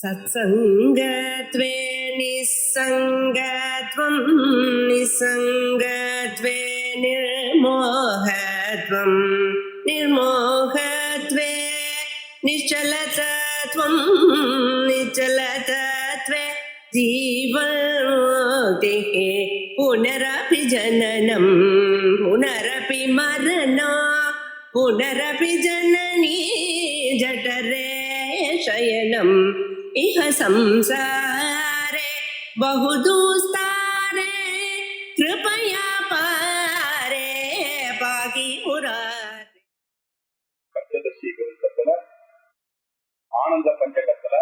सत्सङ्गत्वे निस्सङ्गत्वं निस्सङ्गत्वे निर्मोहत्वं निर्मोहत्वे निश्चलतत्वं निश्चलतत्वे जीवन्मुक्तिः पुनरपि जननं पुनरपि मरणं पुनरपि जननी जठरे शयनम् इह संसारे बहुदुस्तारे कृपया पारे पाहि मुरारे. பஞ்சதசி விருத்தத்துல ஆனந்த பஞ்சகத்துல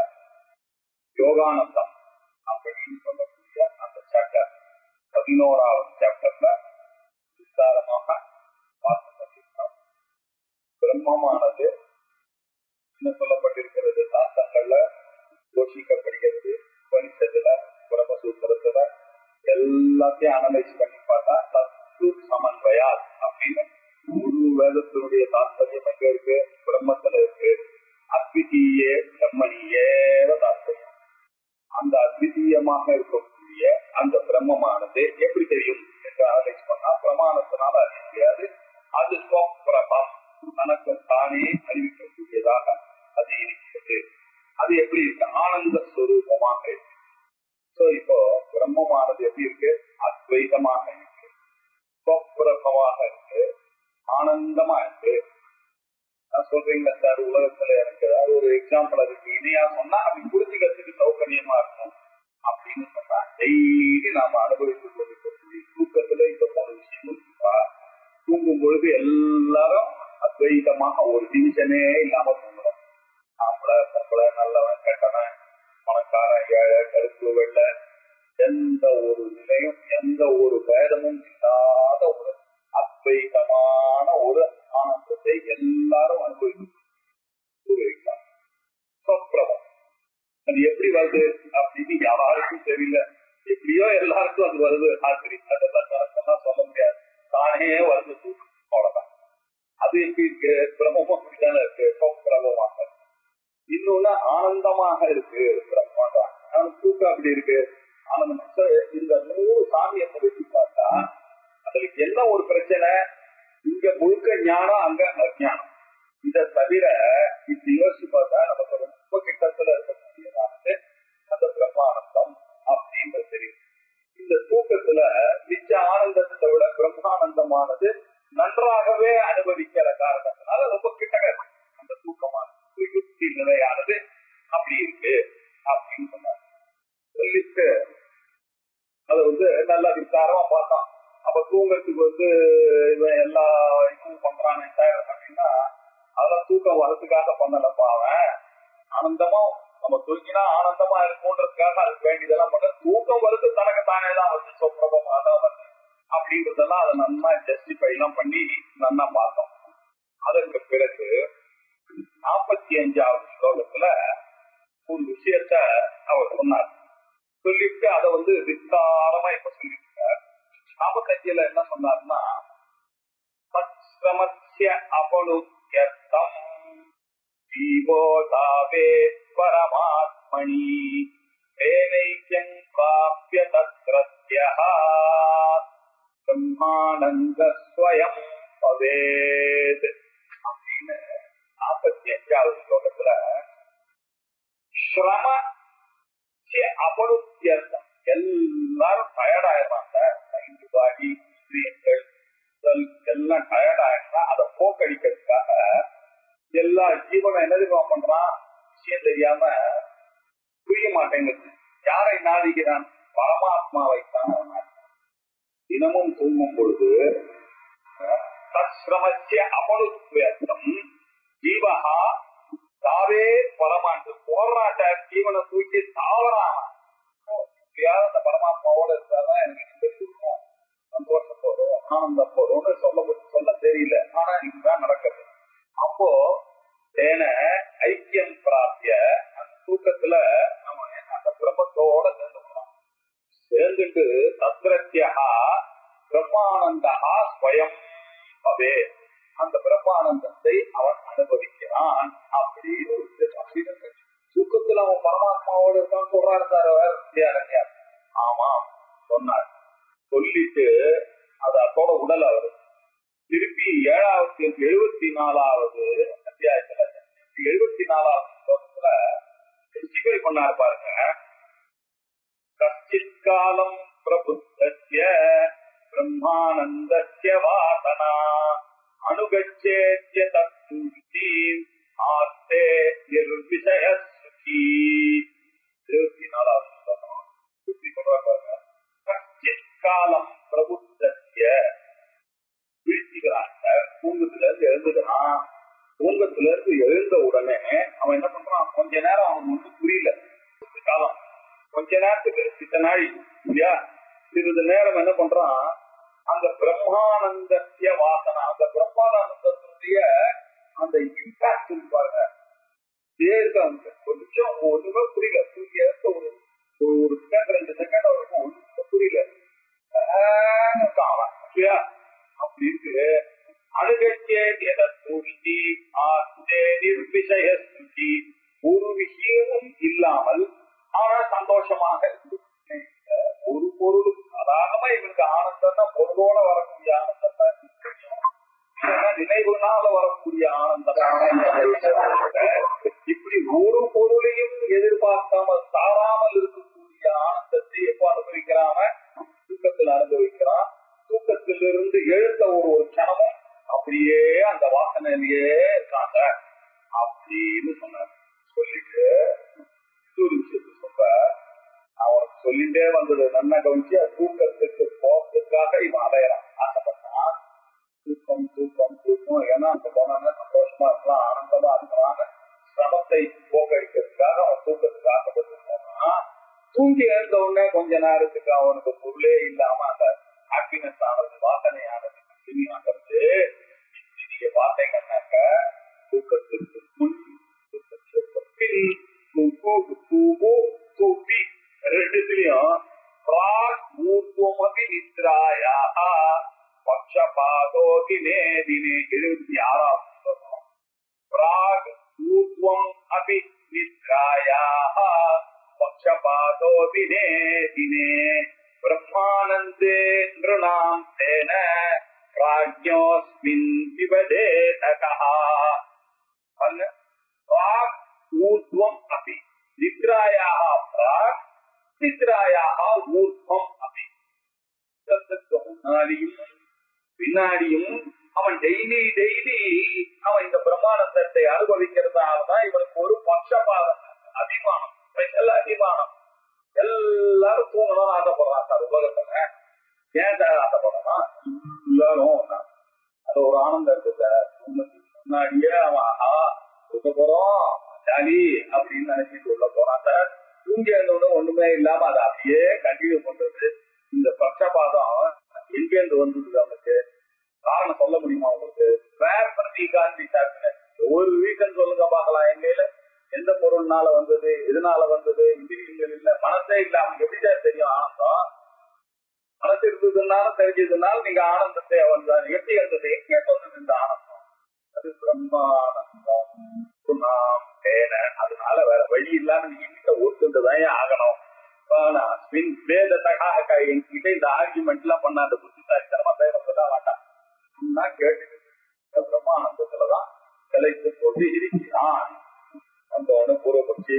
யோகானந்தம் அப்படின்னு சொல்லக்கூடிய அந்த சாப்டர் 11வது சாப்டர்ல விஸ்தாரமாக பார்த்து கொண்டிருக்கிறோம். பிரம்மமானது என்ன சொல்லப்பட்டிருக்கிறது, சாஸ்திரங்கள்ல யோசிக்கப்படுகிறது. உபனிஷத்துல பிரம்மசூத்திரத்துல எல்லாத்தையும் அனலைஸ் பண்ணி பார்த்தா தத்து சமன்வயா அப்படின்னு முழு வேதத்தினுடைய தாத்பரியம் எங்க இருக்கு, பிரம்மத்துல இருக்கு. அத்விதீய பிரம்மணியேவ தாத்பரியம். அந்த அத்விதீயமாக இருக்கக்கூடிய அந்த பிரம்மமானது எப்படி தெரியும் என்று அனலைஸ் பண்ணா பிரமாணத்தினால அறிய முடியாது. அது ஸ்வப்பிரபம், தனக்கு தானே அறிவிக்கக்கூடியதாக அது இருக்கிறது. அது எப்படி இருக்கு, ஆனந்த ஸ்வரூபமாக இருக்கு. சோ இப்போ பிரம்மமானது எப்படி இருக்கு, அத்வைதமாக இருக்கு, ஸ்வப்பிரபமாக இருக்கு, ஆனந்தமா இருக்கு. சொல்றீங்களா சார், உலகத்துல எனக்கு அது ஒரு எக்ஸாம்பிள் இருக்கு, இனியா சொன்னா அப்படி புரிஞ்சுக்கிறதுக்கு சௌகரியமா இருக்கும் அப்படின்னு சொன்னா டெய்லி நாம அனுபவித்துக் கொண்டிருக்கக்கூடிய தூக்கத்துல இப்ப போன விஷயம் இருக்குப்பா. தூங்கும் பொழுது எல்லாரும் அத்வைதமாக ஒரு டிவிஷனே இல்லாம தூங்குறோம். ஆம்பளை பொம்பளை, நல்லவன் கெட்டவன், பணக்காரன் ஏழை, கருப்பு வெள்ளை, எந்த ஒரு நிலையும் எந்த ஒரு பேதமும் இல்லாத ஒரு அத்வைதமான ஒரு ஆனந்தத்தை எல்லாரும் அனுபவிக்கும் ஒரு எக்ஸாம்பிள். அது எப்படி வருது அப்படின்னு யாருக்கும் தெரியல. எப்படியோ எல்லாருக்கும் அது வருது. ஆசிரி அதெல்லாம் கணக்கெல்லாம் சொல்ல முடியாது, தானே வருது தூக்கம், அவ்வளவுதான். அது எப்படி இருக்கு, பிரம்மம் அப்படித்தானே இருக்கு, பிரபமாக. இன்னொன்னு ஆனந்தமாக இருக்கு பிரம்மம். தூக்கம் அப்படி இருக்கு, ஆனந்தம். இந்த 100 சாமியத்தை வச்சு பார்த்தா அதுக்கு என்ன ஒரு பிரச்சனை, இங்க முழுக்க ஞானம், அங்க அஜானம். இதை தவிர இப்படி யோசிச்சு பார்த்தா நமக்கு ரொம்ப கிட்டத்துல இருக்கக்கூடியதானது அந்த பிரம்மானந்தம் அப்படின்றது தெரியும். இந்த தூக்கத்துல நிச்ச ஆனந்தத்தை விட பிரம்மானந்தமானது நன்றாகவே அனுபவிக்கிற காரணத்தினால ரொம்ப கிட்டக அந்த தூக்கமானது யுக்தி நிலையானது அப்படி இருக்கு அப்படின்னு சொன்னாங்க. சொல்லிட்டு அதை நல்லா விசாரமா பார்த்தோம். அப்ப தூங்கத்துக்கு இவன் எல்லா இதுவும் பண்றானே சார் அப்படின்னா அதெல்லாம் தூக்கம் வரதுக்காக பண்ணலப்பா. அவன் ஆனந்தமா நம்ம தூங்கினா ஆனந்தமா இருக்கும்ன்றதுக்காக அதுக்கு வேண்டியதெல்லாம் பண்ண. தூக்கம் வருது தனக்கு தானே தான் வந்து சொப்பிரபமா தான் வருது அப்படின்றதெல்லாம் அதை நல்லா ஜஸ்டிஃபை எல்லாம் பண்ணி நல்லா பார்த்தோம். அதற்கு பிறகு 45வது ஸ்லோகத்துல ஒரு விஷயத்த அவர் சொன்னார். சொல்லிட்டு அதை விஸ்தாரமா இப்ப சொல்லிட்டு 45ல என்ன சொன்னார்னா, சத்ஸ்ரமஸ்ய அபனுத்யர்த்தம் ஜீவோதாவே பரமாத்மனி தேனைக்யம் ப்ராப்ய தத்ரத்யஹ பிரம்மானந்த ஸ்வயம் பவேத் அப்படின்னு 45வது ஸ்லோகத்துல ஸ்ரம அபனுத்யர்த்தம், எல்லாரும் டயர்ட் ஆயிடுறாங்க. மைண்ட் பாடி இந்திரியங்கள் எல்லாம் டயர்ட் ஆயிடுறா. அதை போக்கடிக்கிறதுக்காக எல்லா ஜீவனும் என்ன பண்றான், விஷயம் தெரியாம புரிய மாட்டேங்குது. யாரை நாடுகிறான், பரமாத்மாவை தான். தினமும் தூங்கும் பொழுது சத்ஸ்ரமஸ்ய அபனுத்யர்த்தம் ஜீவஹா தாவே பரமாண்டு போராட்ட ஜீவனை தூக்கி தாவறாம அந்த பரமாத்மாவோட இருந்தாதான் எனக்கு இருக்கும், சந்தோஷம் போதும், ஆனந்தம் போதும்னு சொல்ல தெரியல. ஆனா இதுதான் நடக்குது. அப்போ தேன ஐக்கியம் பிராப்திய அந்த தூக்கத்துல நம்ம அந்த பிரம்மத்தோட சேர்ந்துக்கிறோம். சேர்ந்துட்டு தத்ரத்யா பிரம்மானந்தா ஸ்வயம் பவே, அந்த பிரம்மானந்தத்தை அவன் அனுபவிக்கிறான். அப்படி தூக்கத்துல அவன் பரமாத்மா அம்மாவோட இருக்கான்னு சொல்றாரு சார் வேற. ஆமா சொன்னார். சொல்லிட்டு அது அதோட உடல் அவரு திருப்பி 74வது அத்தியாயத்துல 74வது ஸ்லோகத்துல சிகை பண்ணாரு பாருங்க. கச்சித் காலம் பிரபுத்தஸ்ய பிரம்மானந்தஸ்ய வாசனா அனுகச்சேத்ய தத்துதி ஆஸ்தே நிர்விஷய சுகி. 74வது ஸ்லோகம் சுத்தி சொல்றாரு பாருங்க. கச்சித் காலம் பிரபுத்தஸ்ய வீழ்த்திக்கிறாங்க. தூங்கத்துல இருந்து எழுந்துக்கிறான். தூங்கத்துல இருந்து எழுந்த உடனே அவன் என்ன பண்றான், கொஞ்ச நேரம் அவனுக்கு ஒன்றும் புரியல. காலம் கொஞ்ச நேரத்துக்கு சித்த நாழி இல்லையா, சிறிது நேரம் என்ன பண்றான், அந்த பிரம்மானந்தத்திய வாசனா, அந்த பிரம்மானந்தத்துடைய அந்த இம்பாக்ட் பாருங்க இருக்கு. அவனுக்கு கொஞ்சம் ஒண்ணுமே புரியல. தூங்கி எடுத்த ஒரு செகண்ட் 2 செகண்ட் அவருக்கு ஒண்ணுமே புரியல. இல்லையா அப்படி இருக்கு. ஒரு விஷயமும் இல்லாமல் ஆனா சந்தோஷமாக ஒரு பொருள் சாதாரணமா இவனுக்கு ஆனந்தம்னா பொருளோட வரக்கூடிய ஆனந்தம் நினைவுனால வரக்கூடிய ஆனந்தம். இப்படி ஒரு பொருளையும் எதிர்பார்க்காமல் சாராமல் இருக்கக்கூடிய ஆனந்தத்தை எப்ப அனுபவிக்கிறாம தூக்கத்தில் அனுபவிக்கிறான். தூக்கத்திலிருந்து எழுத்த ஒரு கணமும் அப்படியே அந்த வாசனையிலேயே இருக்காங்க அப்படின்னு சொன்னார். சொல்லிட்டு இன்னொரு விஷயத்த சொல்ற, அவனுக்கு சொல்லிட்டே வந்தது நல்லா கவனிச்சு, தூக்கத்துக்கு போறதுக்காக இவன் அடையறான், ஆசைப்பட்டான். தூக்கம் தூக்கம் தூக்கம், ஏன்னா அங்க போனாங்க சந்தோஷமா இருக்கலாம், ஆனந்தமா இருக்கலாம்னு சிரமத்தை போக்கடிக்கிறதுக்காக அவன் தூக்கத்துக்கு ஆசைப்பட்டு போனான். தூங்கி எழுந்த உடனே கொஞ்ச நேரத்துக்கு அவனுக்கு பொருளே இல்லாம அந்த ஹாப்பினஸ் ஆனது, வாசனையானது ஆகிறது. நீங்க பாத்தீங்கன்னாக்க தூக்கத்திற்கு முன் தூக்கத்திற்கு பின் ரெண்டுலயும் நித்ராயாக பக்ஷபாதோகி நேதினே 76வது ஸ்லோகம். பிராக் ஊர்வம் அபி நித்ராயாக பக்ஷபாதோகி நேதினே பிரம்மானந்தே நிருணாம் தேன ராஜ்யோஸ்மின் விபதேதகः. பிராக் ஊர்வம் அபி நித்ராயாக பிராக் நித்ராயாக ஊர்வம் அபி. முன்னாடியும் பின்னாடியும் அவன் டெய்லி அவன் இந்த பிரம்மானந்தத்தை அனுபவிக்கிறதாலதான் இவனுக்கு ஒரு பட்சபாதம், அபிமானம், ஸ்பெஷல் அபிமானம். எல்லாரும் தூங்கணும்னு ஆசைப்படுறான் சார் உலகத்துல. ஏன் சார் ஆசைப்படுறான், எல்லாரும் அது ஒரு ஆனந்தம் இருக்கு சார். முன்னாடியே அவன் ஆஹா தூக்க போறோம் ஜாலி அப்படின்னு நினைச்சிட்டு உள்ள போறான் சார். தூங்கி இருந்தோட ஒண்ணுமே இல்லாம அதை அப்படியே கண்டினியூ பண்றது. இந்த பட்சபாதம் எங்கேருந்து வந்தது அவனுக்கு காரணம் சொல்ல முடியுமா உங்களுக்கு? ஒரு ரீசன் சொல்லுங்க பாக்கலாம். எங்கையில எந்த பொருள்னால வந்தது, எதனால வந்தது? இந்திரியங்கள் இல்ல, மனசே இல்ல. அவனுக்கு எப்படி சார் தெரியும் ஆனந்தம்? மனசு இருந்ததுனால தெரிஞ்சதுனால நீங்க ஆனந்தத்தை அவன் எப்படி இருந்தது, எங்கே வந்தது இந்த ஆனந்தம்? அது பிரம்மானந்தம். அதனால வேற வழி இல்லாம நீங்க கிட்ட ஒத்துட்டுதான் ஆகணும். என்கிட்ட இந்த ஆர்குமெண்ட் எல்லாம் பண்ணாத புத்திசாலித்தனமா பேசலாம் வேண்டாம். கேட்டு பிரம்மானந்தத்துலதான் சிலைத்து கொண்டு இருக்கிறான். அந்த பூர்வபட்சி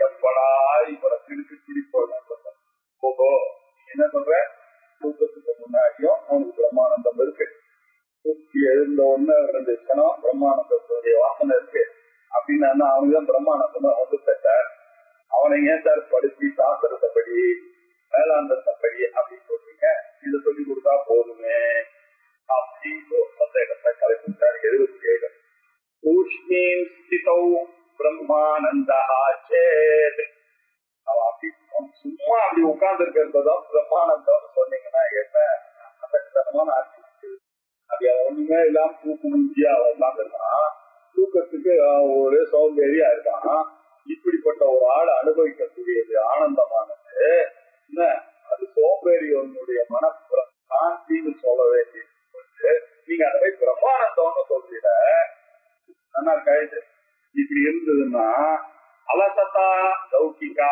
எப்படா இவரை திருப்பி என்ன சொல்ற, தூக்கத்துக்கு முன்னாடியும் அவனுக்கு பிரம்மானந்தம் இருக்கு. தூக்கி எழுந்த ஒண்ணு 2 கணம் பிரம்மானந்தத்துடைய வாசனை இருக்கு அப்படின்னு அவனுக்குதான் பிரம்மானந்தம் வந்து பெற்றார். அவனை ஏன் சார் படிச்சு சாஸ்திரத்தைப்படி வேதாந்தத்தைப்படி அப்படின்னு சொல்றீங்க, இதை சொல்லி கொடுத்தா போதுமே அப்படின்னு சந்தேகத்தை கலைப்பிட்டார். 77 தூஷ்ணீம் ஸ்திதௌ பிரம்மானந்தா சேத். அவன் அப்படி சும்மா அப்படி உட்கார்ந்து இருக்கிறதுதான் பிரம்மானந்தம் சொன்னீங்கன்னா என்ன அசக்தனமான ஆட்சி. அது ஒண்ணுமே இல்லாம தூக்கு முடிஞ்சியா அவன் உட்கார்ந்துருக்கான். தூக்கத்துக்கு ஒரு சௌகரியா இருக்கான். இப்படிப்பட்ட ஒரு ஆள் அனுபவிக்கக்கூடியது ஆனந்தமானது என்ன, அது சோம்பேறியனுடைய மனப்பிராந்தின்னு சொல்ல வேண்டியது. நீங்க அதை போய் பிரம்மானந்தம்னு சொல்லிட நல்லா கழிச்சு. இப்படி இருந்ததுன்னா அலசத்தா லௌகிகா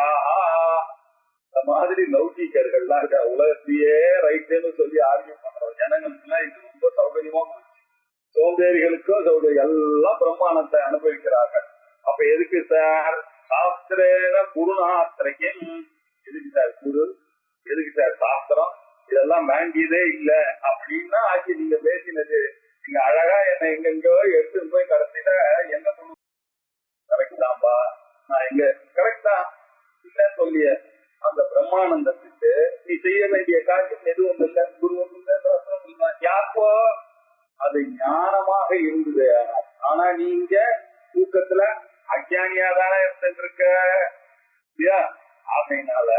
மாதிரி லௌகிகர்கள்லாம் இருக்க உலகத்தையே ரைட்டுன்னு சொல்லி ஆர்கியூ பண்றோம். ஜனங்களுக்கு எல்லாம் இது ரொம்ப சௌகரியமா போச்சு. சோம்பேறிகளுக்கும் சௌகரியம் எல்லாம் பிரம்மானத்தை அனுபவிக்கிறார்கள். அப்ப எதுக்கு சார் சாஸ்திரேன குருநாத்திரைக்கும்? எதுக்கு சார் குரு, எதுக்கு சார் சாஸ்திரம், இதெல்லாம் வேண்டியதே இல்லை அப்படின்னா ஆச்சு நீங்க பேசினது. நீங்க அழகா என்ன எங்கெங்கோ எடுத்துட்டு போய் கடைசியில என்ன பண்ணு கரெக்ட் தான்பா, நான் எங்க கரெக்ட் தான் இல்ல சொல்லிய அந்த பிரம்மானந்தத்துக்கு நீ செய்ய வேண்டிய காரியம் எதுவும் இல்லை, குரு இல்லை, யாப்போ அது ஞானமாக இருந்தது. ஆனா நீங்க தூக்கத்துல அஜானியாதானே இருந்துருக்க இல்லையா? அதனால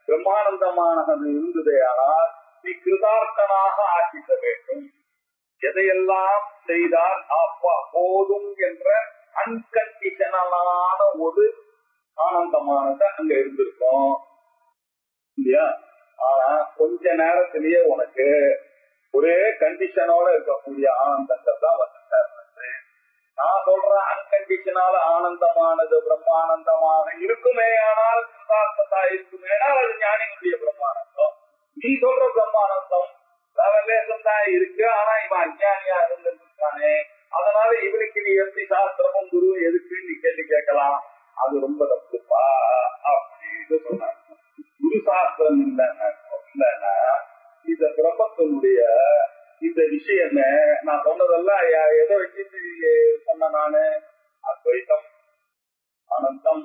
பிரம்மானந்தமானது இருந்ததே. ஆனால் நீ கிருதார்த்தனாக ஆக்கிக்க வேண்டும். எதையெல்லாம் செய்தால் அப்பா போதும் என்ற அன்கண்டிஷனலான ஒரு ஆனந்தமானது அங்க இருந்திருக்கும் இல்லையா? ஆனா கொஞ்ச நேரத்திலேயே உனக்கு ஒரே கண்டிஷனோட இருக்கக்கூடிய ஆனந்தத்தை தான் வந்து சேர்ந்தது. நான் சொல்றேன் அன்கண்டிஷனால ஆனந்தமானது பிரம்மானந்தமாக இருக்குமே, ஆனால் சுதார்த்ததா இருக்குமே, அது ஞானிகளுடைய பிரம்மானந்தம். நீ சொல்ற பிரம்மானந்தம் லவலேசம் தான் இருக்கு, ஆனா இவன் அஜானியா இருந்திருக்கானே, அதனால இவனுக்கு நீ எப்படி சாஸ்திரமும் குருவும் எதுக்கு நீ கேள்வி கேட்கலாம்? அது ரொம்ப தப்புப்பா அப்படின்னு சொன்னாங்க. குரு சாஸ்திரம் இல்லைன்னா இந்த பிரம்மத்தினுடைய இந்த விஷயம் நான் சொன்னதெல்லாம் எதை வச்சுட்டு சொன்ன நானு அத்வைத்தம் அனந்தம்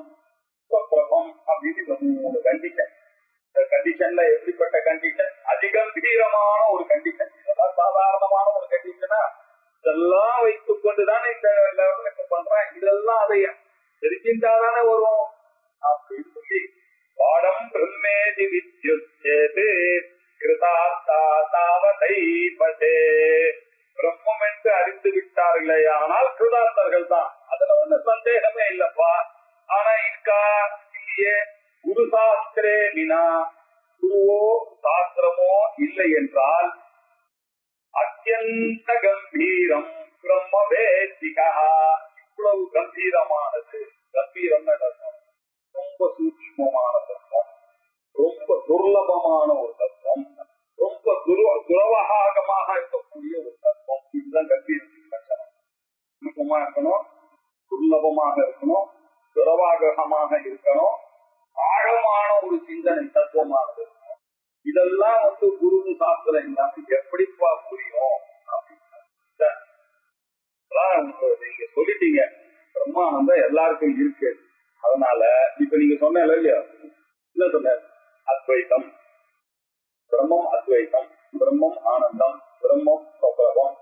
பிரபம் அப்படின்னு ஒரு கண்டிஷன். இந்த கண்டிஷன்ல எப்படிப்பட்ட கண்டிஷன்? அதிகம்பீரமான ஒரு கண்டிஷன். இதெல்லாம் சாதாரணமான ஒரு கண்டிஷனா இதெல்லாம் வைத்துக் கொண்டுதானே இந்த லெவலுக்கு பண்றேன். இதெல்லாம் அதை தெரிஞ்சின்றாதானே வரும் அப்படின்னு சொல்லி பாடம் பிரம்மேதி வித்யுச்சேது பிரம்மம் என்று அறிந்து விட்டார்களே, ஆனால் கிருதார்த்தர்கள் தான். அதுல ஒண்ணு சந்தேகமே இல்லப்பா. ஆனா இருக்கா இல்லையே? குரு சாஸ்திரே வினா, குருவோ சாஸ்திரமோ இல்லை என்றால் அத்தியந்த கம்பீரம் பிரம்ம வேதிகா. இவ்வளவு கம்பீரமானது, கம்பீரம் ரொம்ப சூட்சமான தத்துவம், ரொம்ப துர்லபமான ஒரு தத்துவம், ரொம்ப துரவகாகமாக இருக்கக்கூடிய ஒரு தத்துவம். இதுதான் கம்பீரத்தின் லட்சணம். சுருக்கமா இருக்கணும், துர்லபமாக இருக்கணும், துரவாகமாக இருக்கணும், ஆழமான ஒரு சிந்தனை தத்துவமானது இருக்கணும். இதெல்லாம் வந்து குரு சாஸ்திரம் இல்லாம எப்படிப்பா புரியும் அப்படின்னு நீங்க சொல்லிட்டீங்க. பிரம்மானந்தம் எல்லாருக்கும் இருக்கு. அதனால இப்ப நீங்க சொன்ன இல்லையா, என்ன சொன்ன? அத்வைத்தம், பிரம்மம் அத்வைத்தம், பிரம்மம் ஆனந்தம், பிரம்மம் சொப்ரபம்,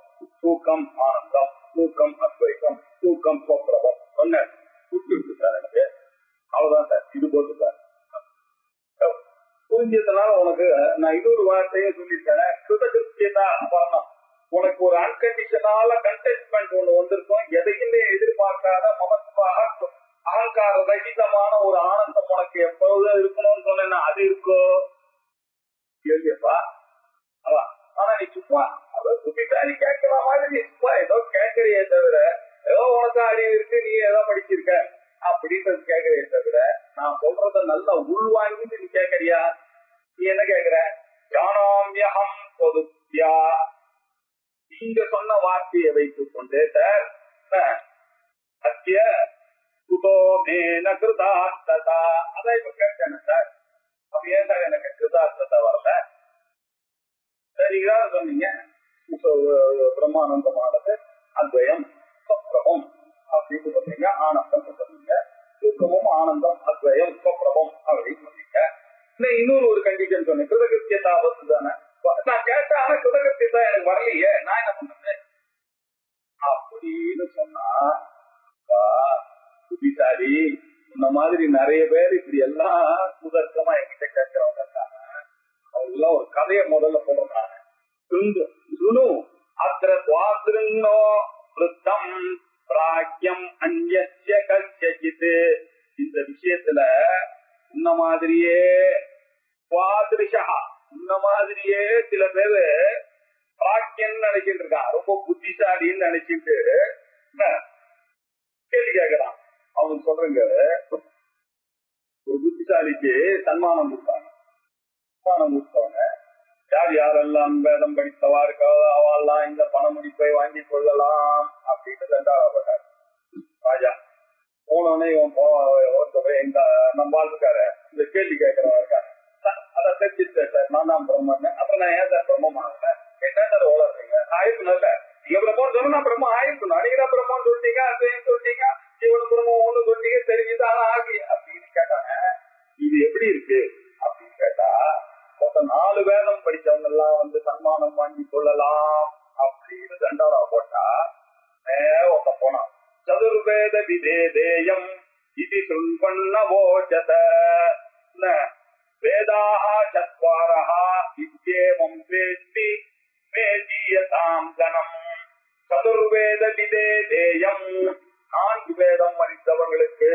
தூக்கம் ஆனந்தம், தூக்கம் அத்வைத்தம், தூக்கம் சொப்ரபம் சொன்ன புரிஞ்சு சார் எனக்கு. அவ்வளவுதான் சார், இது போட்டு சார் புரிஞ்சதுனால உனக்கு நான் இது ஒரு வார்த்தையே சொல்லியிருக்கேன். கிருதகிருத்தியதா வரணும். உனக்கு ஒரு அன்கண்டிஷனால கண்டெஸ்ட்மெண்ட் ஒண்ணு வந்திருக்கும். எதையுமே எதிர்பார்க்காத மமத்துவாக அகங்கார ரகிதமான ஒரு ஆனந்தம் உனக்கு எப்பொழுதும் இருக்கணும்னு சொன்னா அது இருக்கோ இல்லையப்பா? ஆனா நீ சும்மா புத்திசாலி கேட்கிற மாதிரி சும்மா ஏதோ கேட்கறியே தவிர, ஏதோ உனக்கு அறிவு இருக்கு, நீ ஏதோ படிச்சிருக்க அப்படின்றது கேட்கறியே தவிர, நான் சொல்றத நல்லா உள்வாங்கிட்டு நீ கேட்கறியா? நீ என்ன கேட்கிற? ஜானாமியகம் பொதுத்தியா, நீங்க சொன்ன வார்த்தையை வைத்துக் கொண்டு சார் சத்திய கிருதார்த்ததா அதான் இப்ப கேட்டேன் சார். அப்ப ஏன் சார் எனக்கு கிருதார்த்ததா வரல? சரிங்களா சொன்னீங்க. பிரம்மானந்தமானது அத்வயம் சொப்ரபம் அப்படின்னு சொன்னீங்க, ஆனந்தம் சொன்னீங்க, தூக்கமும் ஆனந்தம் அத்வயம் சொப்ரபம் அப்படின்னு சொன்னீங்க. இன்னொரு ஒரு கண்டிஷன் சொன்னேன், கிருதகிருத்தியதா வந்து தானே. நான் கேட்டேன், ஆனா கிருதகிருத்தியதா எனக்கு வரலையே, நான் என்ன பண்றது அப்படின்னு சொன்னா புத்திசாலி. இந்த மாதிரி நிறைய பேர் இப்படி எல்லாம் சுதர்க்கமா என்கிட்ட கேட்கிறவங்க இருக்காங்க. அவங்க எல்லாம் ஒரு கதையை முதல்ல சொல்றாங்க. இந்த விஷயத்துல இந்த மாதிரியே இந்த மாதிரியே சில பேரு பிராக்கியன்னு நினைச்சிட்டு இருக்கான், ரொம்ப புத்திசாலின்னு நினைச்சிட்டு கேள்வி கேட்கலாம். அவங்க சொல்றங்க, ஒரு புத்திசாலிக்கு சன்மானம் கொடுத்தாங்க. பணம் கொடுத்தவங்க யார் யாரெல்லாம் வேதம் படித்தவா இருக்கோ அவெல்லாம் இந்த பண முடிப்பை வாங்கி கொள்ளலாம் அப்படின்னு தண்டாடப்பட்டார் ராஜா. போனோடனே எங்க நம்ம இருக்காரு இந்த கேள்வி கேட்கிறவா இருக்காரு, அதை தெரிஞ்சுட்டு சார் நான் தான் பிரம்மன்னு. அப்புறம் நான் ஏன் சார் பிரம்மம் ஆகல, என்ன சார் ஓடுறீங்க ஆயிருக்கணும் இல்ல, நீங்க பிரம்மன் சொன்னா நான் பிரம்மம் ஆயிருக்கணும், நீங்க தான் பிரம்மன் சொல்லிட்டீங்க, அதையும் சொல்லிட்டீங்க, இவனு பிரம்மம் ஒண்ணு சொல்லிட்டீங்க, தெரிஞ்சுது ஆனா ஆகி அப்படின்னு கேட்டாங்க. இது எப்படி இருக்கு அப்படின்னு கேட்டா, மொத்தம் 4 வேதம் படிச்சவங்க எல்லாம் வந்து சன்மானம் வாங்கி கொள்ளலாம் அப்படின்னு தண்டாரா போட்டா ஒருத்த போனான். சதுர்வேத விதேதேயம் இது சுண்பன்னவோச்சத வேதாஹ சத்வாரஹ இத்யேவம் வேத்தி வேதியதாம் கணம். சதுர்வேத விதேதேயம் 4 வேதம் படித்தவர்களுக்கு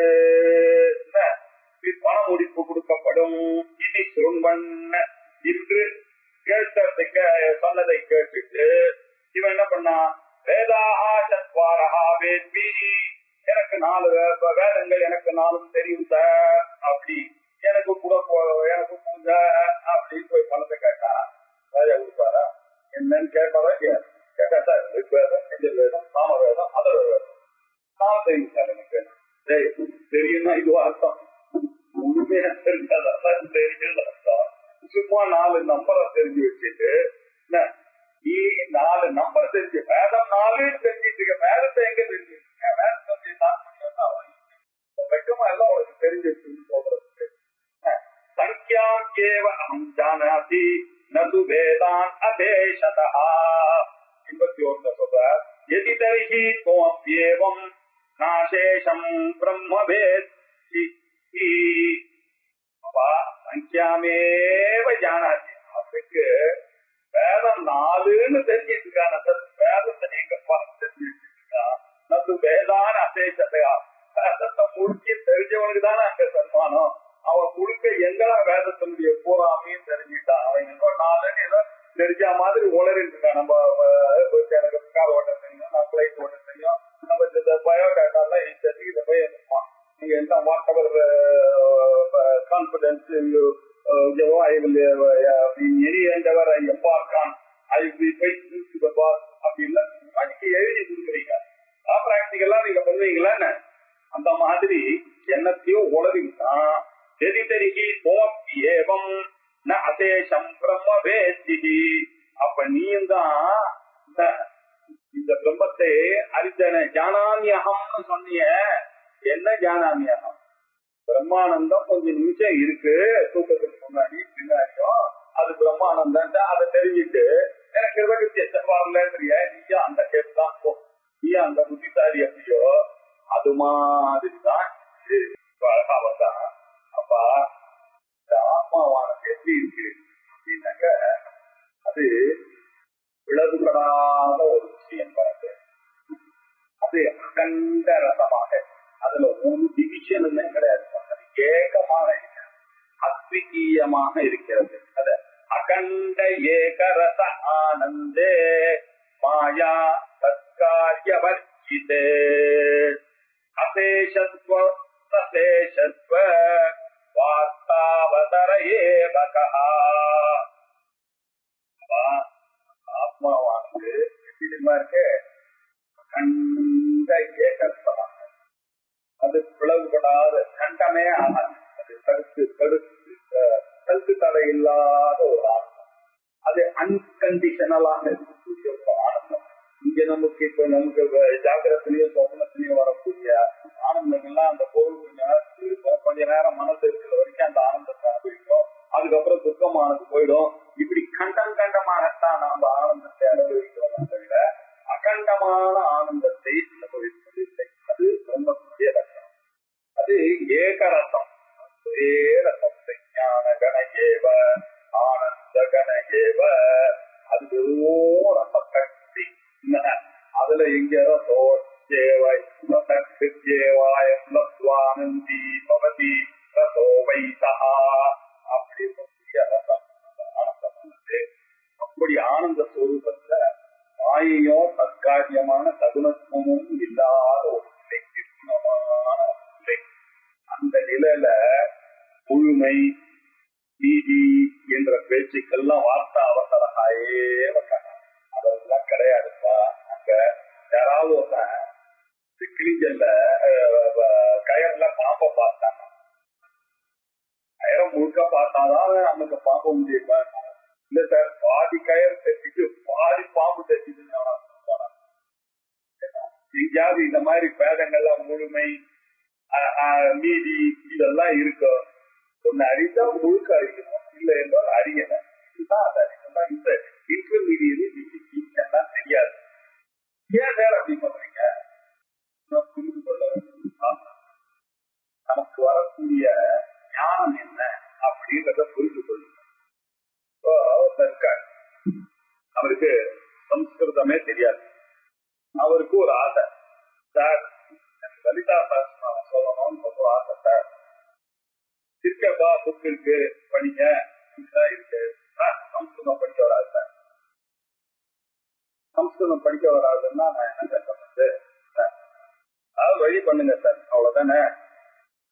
பண முடிப்பு கொடுக்கப்படும். இது சுண்பன்ன என்று கேட்டதுக்கு சொன்னதை கேட்டுட்டு இவன் என்ன பண்ணா, வேதாஹா சத்வாரஹா வேத்வி, எனக்கு 4 வேதங்கள் எனக்கு 4 தெரியும் சார், அப்படி எனக்கு கொடுங்க அப்படின்னு போய் பணத்தை கேட்டா ராஜா கொடுப்பாரா என்னன்னு கேட்பாரா கேட்டா, சார் ரிக்வேதம், எஜுர்வேதம், சாமவேதம், அதர்வேதம் 4 தெரியும் சார் எனக்கு. தெரியும்னா இதுவா அர்த்தம், உண்மையா தெரிஞ்சாதான் தெரியும் அர்த்தம். சும்மா 4 நம்பரை தெரிஞ்சு வச்சுட்டு நீ 4 நம்பர் தெரிஞ்சு வேதம் 4 தெரிஞ்சிட்டு இருக்க, வேதத்தை எங்க தெரிஞ்சுருக்க, வேதத்தை வெக்கமா எல்லாம் உனக்கு தெரிஞ்சு சொல்றதுக்கு. சங்கியாங்கேவ அஹம் ஜானாதி நது வேதான் அதேஷதா 81 சொல்ற. எதி தரிஹி தோப்யேவம் நாசேஷம் பிரம்மவேத்தி சங்கியாமேவ ஜானாதி. அதுக்கு வேதம் 4ன்னு தெரிஞ்சிட்டு இருக்கான சார், வேதத்தை நீங்க தெரிஞ்சுட்டு இருக்கா, நது வேதான அசேஷத்தையா, வேதத்தை முடிச்சு தெரிஞ்சவனுக்கு தானே அங்க சன்மானம். அவன் முழுக்க எங்கடா வேதத்தினுடைய பூராமையும் தெரிஞ்சுட்டான். அவன் ஏதோ 4ன்னு ஏதோ தெரிஞ்ச மாதிரி உளறிட்டு இருக்கான். நம்ம எனக்கு கார் ஓட்ட தெரியும், நான் பிளைட் ஓட்ட தெரியும், நம்ம இந்த பயோடேட்டாலாம் இதை போய் எடுப்பான். நீங்க எந்த what ever confidence I will any endeavor I embark on, I will be faithful to the boss அப்படின்னா நீங்க எழுதி கொடுக்குறீங்க. பிராக்டிகலா நீங்க பண்ணுவீங்களா அந்த மாதிரி என்னத்தையும் உலகினா தெரி தெரிகி போப்பி ஏவம் ந அசேஷம் பிரம்ம வேத்தி. அப்ப நீயும் தான் இந்த பிரம்மத்தை அறிந்தன. ஜானாமியகம்னு சொன்னிய, என்ன ஜானாமியகம்? பிரம்மானந்தம் கொஞ்சம் நிமிஷம் இருக்கு தூக்கத்துக்கு முன்னாடி பின்னாடியும், அது பிரம்மானந்தம். அதை தெரிஞ்சுட்டு எனக்கு 28 வரலன்றிய நீயும் அந்த கேஸ் தான் போ, நீ அந்த புத்திசாலி எப்படியோ அது மாதிரிதான் அழகாவதான். அப்பா இந்த ஆத்மாவானது எப்படி இருக்கு அப்படின்னாக்க, அது விளதுபடாத ஒரு விஷயம் பாருங்க. அது அகண்ட ரசமாக, அதுல ஒரு டிவிஷனுமே கிடையாது, அது ஏகமாக இருக்கிறது, அத்விதீயமாக இருக்கிறது. அது அகண்ட ஏகரச ஆனந்தே மாயா தற்காரியவர்ஜிதே அசேஷத்வ சசேஷத்வ வார்த்தாவதர ஏவகஹ. ஆத்மாவானது எப்படிமா இருக்கு? அகண்ட ஏகரசமாக, அது பிளவுபடாத, கண்டமே ஆகாது, அது கருத்து தடை இல்லாத ஒரு ஆனந்தம். அது அன்கண்டிஷனலாக இருக்கக்கூடிய ஒரு ஆனந்தம். இங்க நமக்கு ஜாகிரத்திலையும் சொப்னத்திலையும் வரக்கூடிய ஆனந்தங்கள்லாம் அந்த பொருள் கொஞ்ச நேரத்துக்கு இருக்கும், கொஞ்ச நேரம் மனசு இருக்கிற வரைக்கும் அந்த ஆனந்தத்தை அனுபவிக்கும், அதுக்கப்புறம் துக்கமானது போயிடும். இப்படி கண்டமாகத்தான் நாம ஆனந்தத்தை அனுபவிக்கிறோம் தவிர அகண்டமான ஆனந்தத்தை அனுபவிப்பதில்லை. அது பிரம்மத்துடைய லட்சணம். அது ஏகரசம், ஒரே ரசம். ஞான கணேவ ஆனந்த கணேவ, அது வெறும் ரசக்கட்டி. அதுல எங்க ரசோ சேவை ரசேவாயி பவதி ரசோ வைசா அப்படி ரசம் ஆனந்தம். அப்படி ஆனந்த ஸ்வரூபத்துல மாயையோ தற்காரியமான சகுனத்துவமும் இல்லாத ஒரு நிலை, நிர்குணமான நிலை. அந்த நிலையில முழுமை, நீதி என்ற பேச்சுக்கெல்லாம் வார்த்தா அவசரகாயே அதெல்லாம் கிடையாதுப்பா. அங்க யாராவது ஒண்ண கிழிஞ்சல்ல கயர்ல பாம்ப பார்த்தாங்க, கயரை முழுக்க பார்த்தாதான் நமக்கு பாம்ப முடியுமா? இல்ல சார், பாதி கயர் தைச்சிட்டு பாதி பாம்பு தைச்சிட்டு எங்கேயாவது இந்த மாதிரி பேதங்கள்லாம் முழுமை நீதி இதெல்லாம் இருக்கும். ஒன்னு அறிந்தா முழுக்க அறியணும், இல்லை என்றால் அறியல. இதுதான் அது அறியணும். இந்த இன்டர்மீடியட் தான் தெரியாது. ஏன் சார் அப்படி பண்றீங்க? புரிந்து கொள்ள வேண்டும். நமக்கு வரக்கூடிய ஞானம் என்ன அப்படின்றத புரிந்து கொள்ளுங்க. அவருக்கு சம்ஸ்கிருதமே தெரியாது. அவருக்கு ஒரு ஆசை, சார் லலிதா சஹஸ்ரநாமம் சொல்லணும்னு ஒரு ஆசை சார். இருக்கப்பா, புக் இருக்கு, படிங்க இருக்கு. சம்ஸ்கிருதம் படிக்க வராது சார். சம்ஸ்கிருதம் படிக்க வராதுன்னா நான் என்ன பண்றது? அதாவது வழி பண்ணுங்க சார், அவ்வளவுதானே.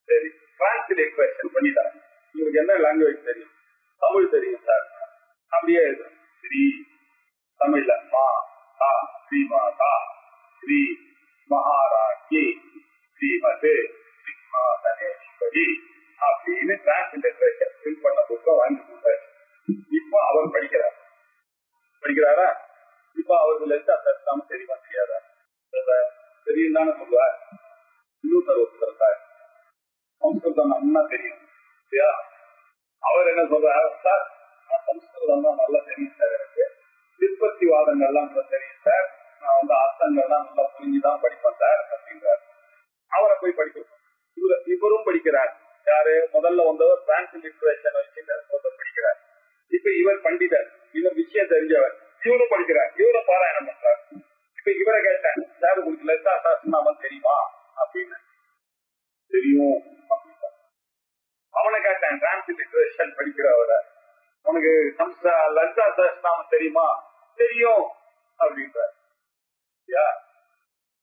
சரி, டிரான்ஸ்லேஷன் பண்ணிட்டாங்க. உங்களுக்கு என்ன லாங்குவேஜ் தெரியும்? தமிழ் தெரியும் சார். அப்படியே இருக்கு. ஸ்ரீ தமிழ்ல மா தா ஸ்ரீமாதா ஸ்ரீ மகாராஜி ஸ்ரீமதே சிம்மாசனேஸ்வரி அப்படின்னு டிரான்ஸ்லேஷன் ஃபில் பண்ண புக்கை வாங்கி கொடுத்தாரு. இப்போ அவர் படிக்கிறாரா? இப்போ அவருக்கு லலிதா சஹஸ்ரநாமம் தெரியுமா தெரியாதா? தெரியும் தானே சொல்லுவார். இன்னொருத்தர் ஒருத்தர் சார் சம்ஸ்கிருதம் நல்லா தெரியும். அவர் என்ன சொல்றாரு? சார் சம்ஸ்கிருதம் தான் நல்லா தெரியும் சார், எனக்கு திருப்பத்தி வாதங்கள்லாம் தெரியும் சார், நான் அர்த்தங்கள்லாம் நல்லா புரிஞ்சுதான் படிப்பேன் சார் அப்படின்றார். அவரை போய் படிக்கணும். இவரும் படிக்கிறார். யாரு முதல்ல வந்தவர் டிரான்ஸ்லிட்ரேஷன் வச்சு படிக்கிறார். இப்ப இவர் பண்டிதர், இவர் விஷயம் தெரிஞ்சவர், இவரும் படிக்கிறார். இவரும் பாராயணம் பண்றார். இப்ப இவரை கேட்டேன், சார் உங்களுக்கு லலிதா சஹஸ்ரநாமம் தெரியுமா அப்படின்னு. தெரியும் அப்படின்னா. அவனை கேட்டேன், டிரான்ஸ்லிட்ரேஷன் படிக்கிறவரை, உனக்கு லலிதா சஹஸ்ரநாமம் தெரியுமா? தெரியும் அப்படின்றார்.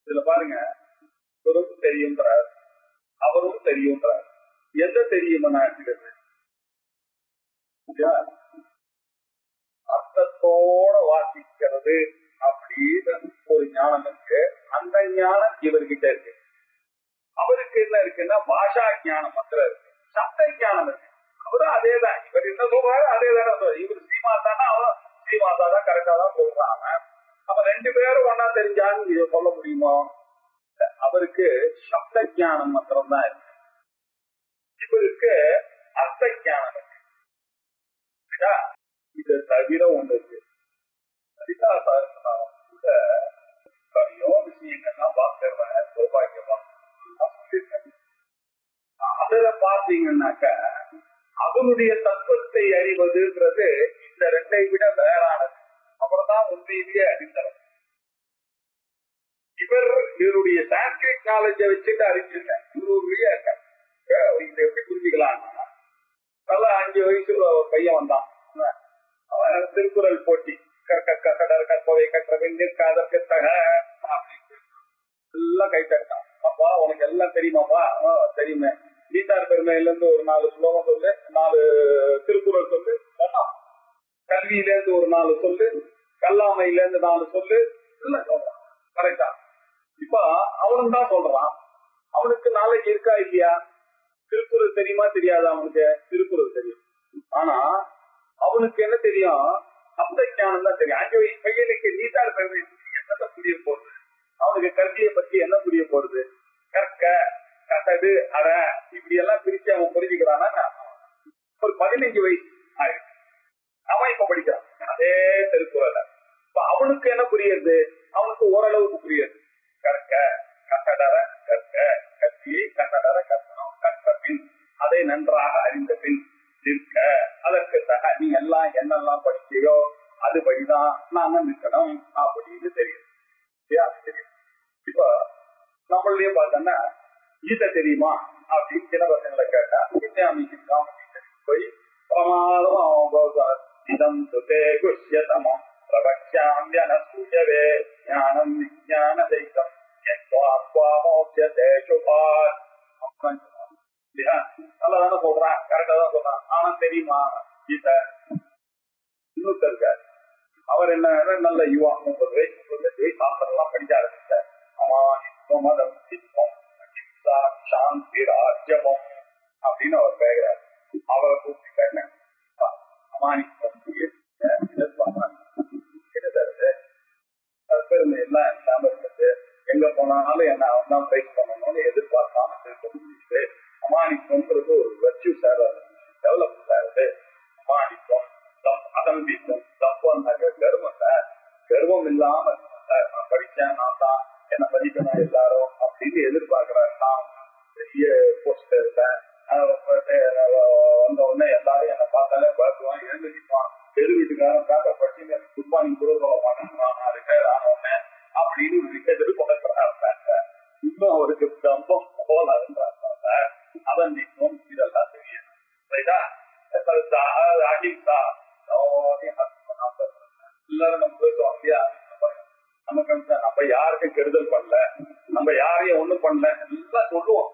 இதுல பாருங்க, இவரும் தெரியும்ன்றார், அவரும் தெரியும்ன்றார். எந்த தெரியுமா? அர்த்தத்தோட வாசிக்கிறது அப்படின்னு ஒரு ஞானம் இருக்கு. அந்த ஞானம் இவர்கிட்ட இருக்கு. அவருக்கு என்ன இருக்குன்னா பாஷா ஞானம் மாத்திரம் இருக்கு, சப்த ஞானம் இருக்கு. அவரும் அதேதான். இவர் என்ன சொல்றாரு அதேதானே சொல்றாரு. இவர் ஸ்ரீமாதானா, அவன் ஸ்ரீமாதா தான் கரெக்டா தான் சொல்றாங்க. அப்ப ரெண்டு பேரும் ஒன்னா தெரிஞ்சான்னு சொல்ல முடியுமோ? அவருக்கு சப்த ஞானம் மாத்திரம் தான் இருக்கு, இவருக்கு அர்த்த ஞானம் இருக்கு. இது தவிர ஒன்று இருக்கு. லலிதா சஹஸ்ரநாமம் கூட நிறைய விஷயங்கள்லாம் பார்க்கிறவங்க சௌபாகியமா சொல்லியிருக்காங்க. அதுல பாத்தீங்கன்னாக்க அவனுடைய தத்துவத்தை அறிவதுன்றது இந்த ரெண்டை விட வேறானது. அப்புறம் தான் உண்மையிலேயே அறிந்தவர். இவருடைய சான்ஸ்கிரிட் நாலேஜை வச்சுட்டு அறிஞ்சிருக்கேன். இவரு வழியா இருக்காங்க. இதை எப்படி புரிஞ்சுக்கலாம்? நல்லா 5 வயசுல ஒரு பையன் வந்தான். அவன் திருக்குறள் போட்டி கற்கடர் கற்பவை கற்றவின் நிற்காதற்கு தக அப்படின்னு எல்லாம் கை தட்டான். அப்பா உனக்கு எல்லாம் தெரியுமாப்பா? தெரியுமே. கீதார் பெருமையில இருந்து ஒரு 4 ஸ்லோகம் சொல்லு, 4 திருக்குறள் சொல்லு, கல்வியில இருந்து ஒரு 4 சொல்லு, கல்லாமையில இருந்து 4 சொல்லு, எல்லாம் சொல்றான். கரெக்டா? இப்ப அவனும் தான் சொல்றான். அவனுக்கு நாலேஜ் இருக்கா இல்லையா? திருக்குறள் தெரியுமா தெரியாதா? அவனுக்கு திருக்குறள் தெரியும். ஆனா அவனுக்கு என்ன தெரியும்? சப்த ஞானம் தான் தெரியும். 5 வயசு பையனுக்கு நீட்டார் பெருமை என்ன புரிய போறது? அவனுக்கு கல்வியை பத்தி என்ன புரிய போறது? கற்க கசடு அற இப்படி எல்லாம் பிரிச்சு அவன் புரிஞ்சுக்கிறான்னா ஒரு 15 வயசு ஆயிடுச்சு. அவன் இப்ப படிக்கிறான் அதே திருக்குறள். இப்ப அவனுக்கு என்ன புரியுது? அவனுக்கு ஓரளவுக்கு புரியுது. கற்க கசடற கற்க, கல்வியை கசடற கற்கணும், கற்ற பின் அதை நன்றாக அறிந்த பின் நிற்க, அதற்கு தக நீ எல்லாம் என்னெல்லாம் படிச்சியோ அது படிதான் நாம நிற்கணும் அப்படின்னு தெரியும். இப்ப நம்மளே பார்த்தோம்னா கீதை தெரியுமா அப்படின்னு சின்ன பசங்களை கேட்டா வித்யாமிக்காம போய் பிரமாதம் இதம் சுதே குஷ்யதமம் பிரபக்ஷாமியனசூயவே ஞானம் விஞ்ஞான தைக்கம் நல்லதான சொல்றான், கரெக்டா தான் சொல்றான். ஆனா தெரியுமா கீதை இன்னொருத்தர் இருக்காரு. அவர் என்ன நல்ல யுவா, 30 வயசு 35 வயசு சாஸ்திரம் எல்லாம் படிக்க ஆரம்பிச்சார். மதம் சித்தம் அஹிம்சா சாந்தி ராஜ்யமம் அப்படின்னு அவர் பேசுறாரு. அவரை கூப்பிட்டு கேட்டேன், அமானிக்கம் பெருமை எல்லாம் இல்லாம இருக்குது, எங்க போனாலும் என்ன அவன் தான் பிரைஸ் பண்ணணும்னு எதிர்பார்க்காம இருக்க முடியுது. அமானிக்கம்ன்றது ஒரு வெர்ச்சு சார், டெவலப் சார். அமானிக்கம் அதம்பிக்கும் தப்புவந்தாங்க கர்வம் சார். கர்வம் இல்லாம சார் நான் படிச்சேன், நான் தான் என்ன படிக்கணும் எல்லாரும் அப்படின்னு எதிர்பார்க்கிறாரு. நான் பெரிய போஸ்ட் இருப்பேன், வந்த உடனே எல்லாரும் என்ன பார்த்தாலே பயப்படுவான், எழுந்து நிற்பான். எது வீட்டுக்காரன் காக்க படிச்சு எனக்கு துப்பானி கூட சொல்ல மாட்டேன், நான் ரிட்டையர் ஆனோடனே அப்படின்னு எதிர்பார்க்கிறாங்க. இன்னும் அவருக்கு தம்பம் போல இருந்தாங்க. அதன் நிற்கும் இதெல்லாம் தெரியும். ரைட்டா? அஹிம்சா எல்லாரும் நம்ம பேசுவோம் இல்லையா? நமக்கு நம்ம யாருக்கும் கெடுதல் பண்ணல, நம்ம யாரையும் ஒண்ணும் பண்ணல எல்லாம் சொல்லுவோம்.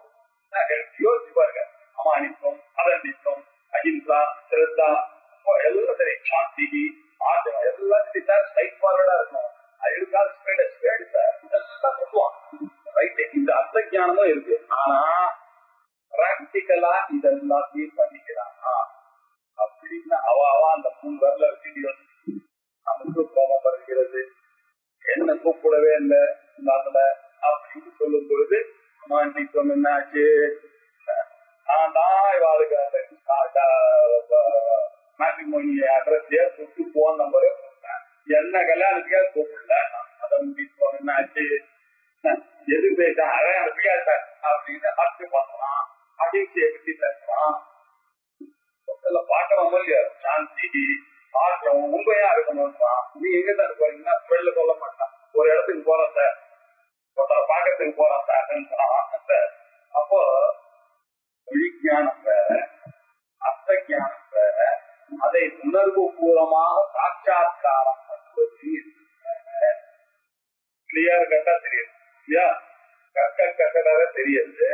யோசிச்சு பாருங்க. அமானித்தம் அதர்மித்தம் அஹிம்சா சிரத்தா எல்லாம் சரி, சாந்தி ஆர்ஜவம் எல்லாம் சரி சார். ஸ்ட்ரைட் ஃபார்வர்டா இருக்கணும். அதுக்காக ஸ்ட்ரைட் சார் எல்லாம் சொல்லுவான். ரைட், இந்த அர்த்த ஞானமும் இருக்கு. ஆனா பிராக்டிக்கலா இதெல்லாத்தையும் பண்ணிக்கிறானா அப்படின்னு அவ அந்த 3 வரல வீடியோ நமக்கு கோபம் வருகிறது. என்ன கூப்பிடவே இல்லை அப்படின்னு சொல்லும் பொழுது அமானித்தம் என்னாச்சு? நான் தான் இவாளுக்கு மேட்ரிமோனி அட்ரஸையே கூப்பிட்டு போன் நம்பரு என்ன கல்யாணத்துக்கே கூப்பிடல. அதன் என்னாச்சு? எது பேச அழகா அப்படின்னு அர்த்தி பண்ணலாம், அகிம்சையை பத்தி பேசலாம். பாக்கிறோம் இல்லையா? சாந்தி ஆற்றம் உண்மையா இருக்கணும்ன்றான். நீ எங்கதான் போறீங்கன்னா வெளில சொல்ல மாட்டான். ஒரு இடத்துக்கு போறோம் சார், பாக்கிறதுக்கு போறோம் சார். அப்போ விழிஞானம் வேற, அர்த்த ஞானம் வேற. அதை உணர்வு பூர்வமாக சாட்சாத்காரம் கிளியர் கட்டா தெரியுது இல்லையா? கற்க கட்டடாக தெரியுது.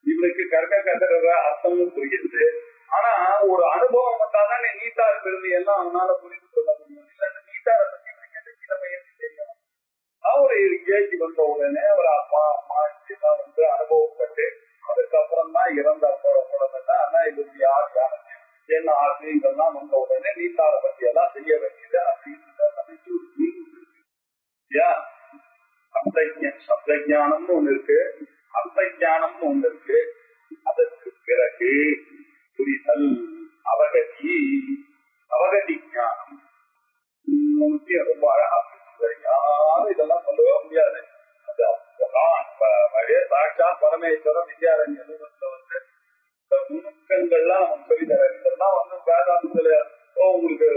இவனுக்கு கற்க கட்டட அர்த்தமும் புரியுது. ஆனா ஒரு அனுபவம் வந்தாதானே நீட்டா இருக்கிறது எல்லாம் அவனால புரிந்து கொள்ள முடியும். இல்ல நீட்டாரை பத்தி இவனுக்கு எதுக்கு நம்ம எப்படி தெரியும்? அவரு ஏஜி வந்த உடனே ஒரு அப்பா அம்மா இதெல்லாம் வந்து அனுபவப்பட்டு அதுக்கப்புறம் தான் இறந்த குழந்தைதான் ஆனா இதுக்கு யார் காரணம் என்ன ஆசை இதெல்லாம் வந்த உடனே நீட்டாரை பத்தி எல்லாம் செய்ய வேண்டியது அப்படின்னு சப்த ஞானம்னு ஒண்ணு இருக்கு, அர்த்த ஞானம்னு ஒண்ணு இருக்கு. அதற்கு பிறகு புரிதல் அவகதி ஞானம் ரொம்ப அழகா யாரும் இதெல்லாம் சொல்லவே முடியாது. சாட்சா பரமேஸ்வர வித்யாரண்ய வந்து நுணுக்கங்கள்லாம் நமக்கு சொல்லி தர. இதெல்லாம் வந்து வேதாந்தத்துல உங்களுக்கு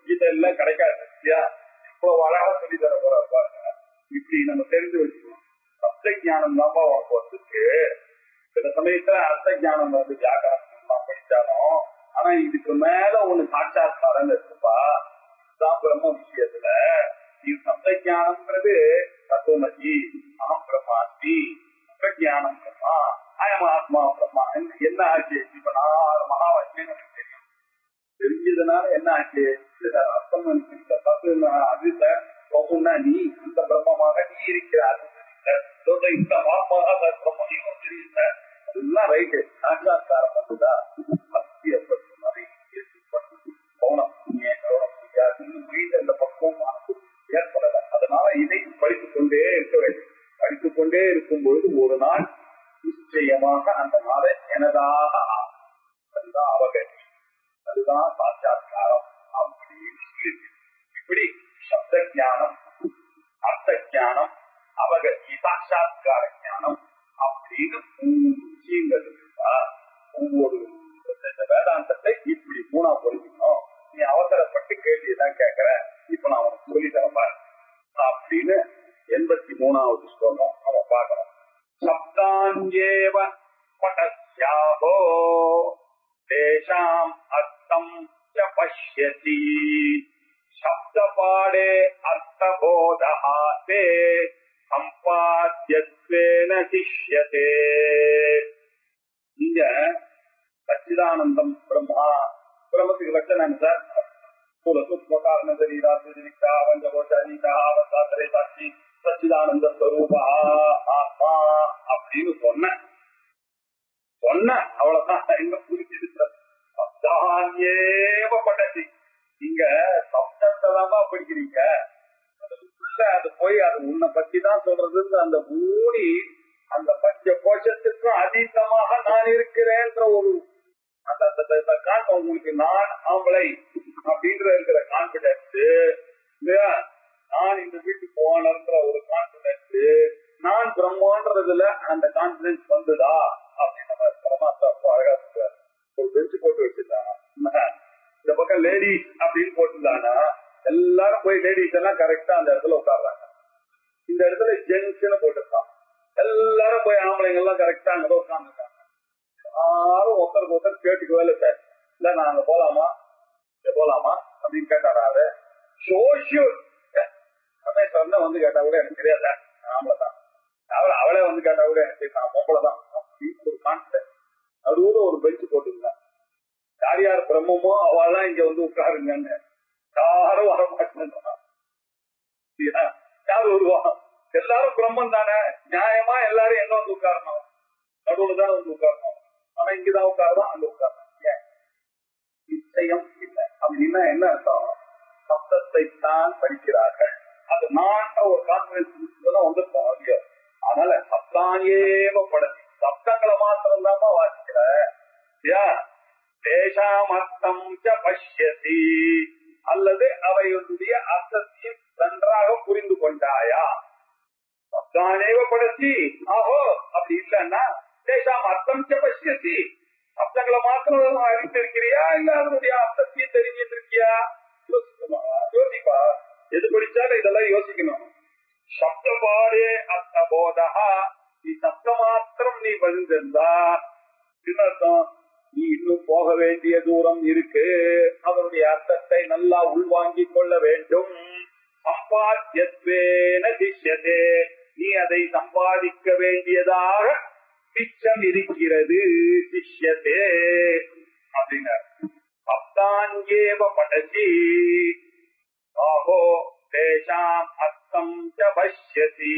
கீதை எல்லாம் கிடைக்காது இல்லையா? இவ்வளவு அழகா சொல்லி தர போற பாருங்க. இப்படி நம்ம தெரிஞ்சு வச்சுக்கணும். அர்த்த ஞானம் தான் வச்சுக்கு சில சமயத்துல அர்த்த ஞானம் வந்து வியாக்கரணம் படிச்சாலும் ஆனா இதுக்கு மேல ஒண்ணு சாட்சாத்காரம் இருக்குப்பா. இதுதான் பிரம்ம விஷயத்துல இது சப்த ஞானம்ன்றது தத்துவமசி அகம் பிரம்மாஸ்மி ஜானம் பிரம்மா அயம் ஆத்மா பிரம்மா. என்ன ஆச்சு? இப்ப நான் மகாவாக்கியம் எனக்கு தெரியும், தெரிஞ்சதுனால என்ன ஆச்சு? அர்த்தம் பத்து அதிர்த்த போகும்னா நீ அந்த பிரம்மமாக நீ இருக்கிறார். இந்த ஆத்மாக பிரம்மனையும் தெரியுது. அதெல்லாம் ரைட்டு. சாட்சாத்காரம் வந்துதா அத்தியப்பட்டு போனோம் இந்த பக்குவம் ஏற்படல. அதனால இதை படித்துக் கொண்டே இருக்க வேண்டும். படித்துக் கொண்டே இருக்கும் பொழுது ஒரு நாள் நிச்சயமாக அந்த நாளை எனதாக அதுதான் அவகதி, அதுதான் சாட்சாத்காரம் அப்படின்னு சொல்லி இப்படி சப்த ஞானம் அர்த்த ஞானம் அவகதி சாட்சாத்கார ஞானம் அப்படின்னு 3 விஷயங்கள் இருக்கா. ஒவ்வொரு வேதாந்தத்தை இப்படி 3ஆ புரிஞ்சுக்கணும். நீ அவசரப்பட்டு கேள்வியெல்லாம் கேட்கிற, இப்ப நான் உனக்கு சொல்லி தரேன் அப்படின்னு 83வது ஸ்லோகம் நம்ம பார்க்கணும். சப்தாஞ்சேவ படஸ்யாஹோ தேஷாம் அர்த்தம் ச பஷ்யசி சப்தபாடே அர்த்தபோதஹ தே சம்பாத்யத்வேன சிஷ்யதே. இங்க சச்சிதானந்தம் பிரம்மா. பிரம்மத்துக்கு லட்சணம் என்ன சார்? காரண சரீரா திருவிக்கா பஞ்சகோஷாதீதா அவசாத்திரே சாட்சி சச்சிதானந்த ஸ்வரூபா ஆத்மா அப்படின்னு சொன்ன அவ்வளவுதான். எங்க புரிஞ்சிருக்க சப்தான்யேவ படத்தி. நீங்க சப்தத்தை தான் படிக்கிறீங்க. அது போய் அது உன்னை பத்தி தான் சொல்றது. அந்த மூடி அந்த பஞ்ச கோஷத்துக்கும் அதீதமாக நான் இருக்கிறேன்ற ஒரு உங்களுக்கு நான் ஆம்பளை அப்படின்ற இருக்கிற கான்பிடன்ஸ், நான் இந்த வீட்டுக்கு போனன்ற ஒரு கான்பிடன்ஸ், நான் பிரம்மான்றதுல அந்த கான்பிடன்ஸ் வந்துதா அப்படின்னு நம்ம பரமாத்மா அழகா சொல்றாரு. ஒரு பெஞ்சு போட்டு வச்சிருந்தாங்க, இந்த பக்கம் லேடிஸ் அப்படின்னு போட்டுருந்தாங்கன்னா எல்லாரும் போய் லேடிஸ் எல்லாம் கரெக்டா அந்த இடத்துல உட்கார்றாங்க. இந்த இடத்துல ஜென்ஸ்ன்னு போட்டுருக்கான், எல்லாரும் போய் ஆம்பளைங்க எல்லாம் கரெக்டா அங்க உட்காந்துருக்காங்க. யாரும் ஒருத்தருக்கு ஒருத்தர் கேட்டுக்கவே இல்லை சார். இல்ல நான் அங்க போலாமா அப்படின்னு கேட்டாரு. ரமேஸ்வரன் வந்து கேட்டா கூட எனக்கு தெரியாத ஆம்பளைதான், அவளே வந்து கேட்டா கூட எனக்கு தெரியும் பொம்பளைதான் அப்படின்னு ஒரு கான்பிடன்ஸ். நடுவுல ஒரு பெஞ்சு போட்டுருந்தாங்க. யார் யார் பிரம்மமோ அவெல்லாம் இங்க வந்து உட்காருங்கன்னு. யாரும் வரமாட்டேன். யார் வருவான்? எல்லாரும் பிரம்மன் தானே, நியாயமா எல்லாரும் எங்க வந்து உட்காரணும்? நடுவுல தான் வந்து உட்காரணும். ஆனா இங்கதான் உட்காரலாம், அங்க உட்காரணும். ஏன் நிச்சயம் இல்லை அப்படின்னா என்ன அர்த்தம்? சப்தத்தை தான் படிக்கிறார்கள். அது நான் ஒரு கான்பிடன்ஸ் வந்திருப்போம் இல்லையோ. அதனால சப்தானேவ படத்தி, சப்தங்களை மாத்திரம் தான் வாசிக்கிற. தேசாம் அர்த்தம் ச பஷ்யசி, அல்லது அவையுடைய அர்த்தத்தையும் நன்றாக புரிந்து கொண்டாயா? சப்தானேவ படத்தி ஆஹோ அப்படி இல்லைன்னா தேசாம் அர்த்தம் ச பஷ்யசி, சப்தங்களை மாத்திரம் அறிந்திருக்கிறியா இல்ல அதனுடைய அர்த்தத்தையும் தெரிஞ்சிட்டு இருக்கியா? யோசிப்பா. எது படிச்சாலும் இதெல்லாம் யோசிக்கணும். சப்தபாடே அர்த்த போதா, நீ சப்த மாத்திரம் நீ பதிந்திருந்தா அர்த்தம் நீ இன்னும் போக வேண்டிய தூரம் இருக்கு. அதனுடைய அர்த்தத்தை நல்லா உள்வாங்கிக் கொள்ள வேண்டும். சம்பாத்தியத்வேன சிஷ்யதே, நீ அதை சம்பாதிக்க வேண்டியதாக மிச்சம் இருக்கிறது. சிஷ்யதே அப்படின்னா சப்தான்யேவ படசி ஆஹோ தேசாம் அர்த்தம் ச பஷ்யசி.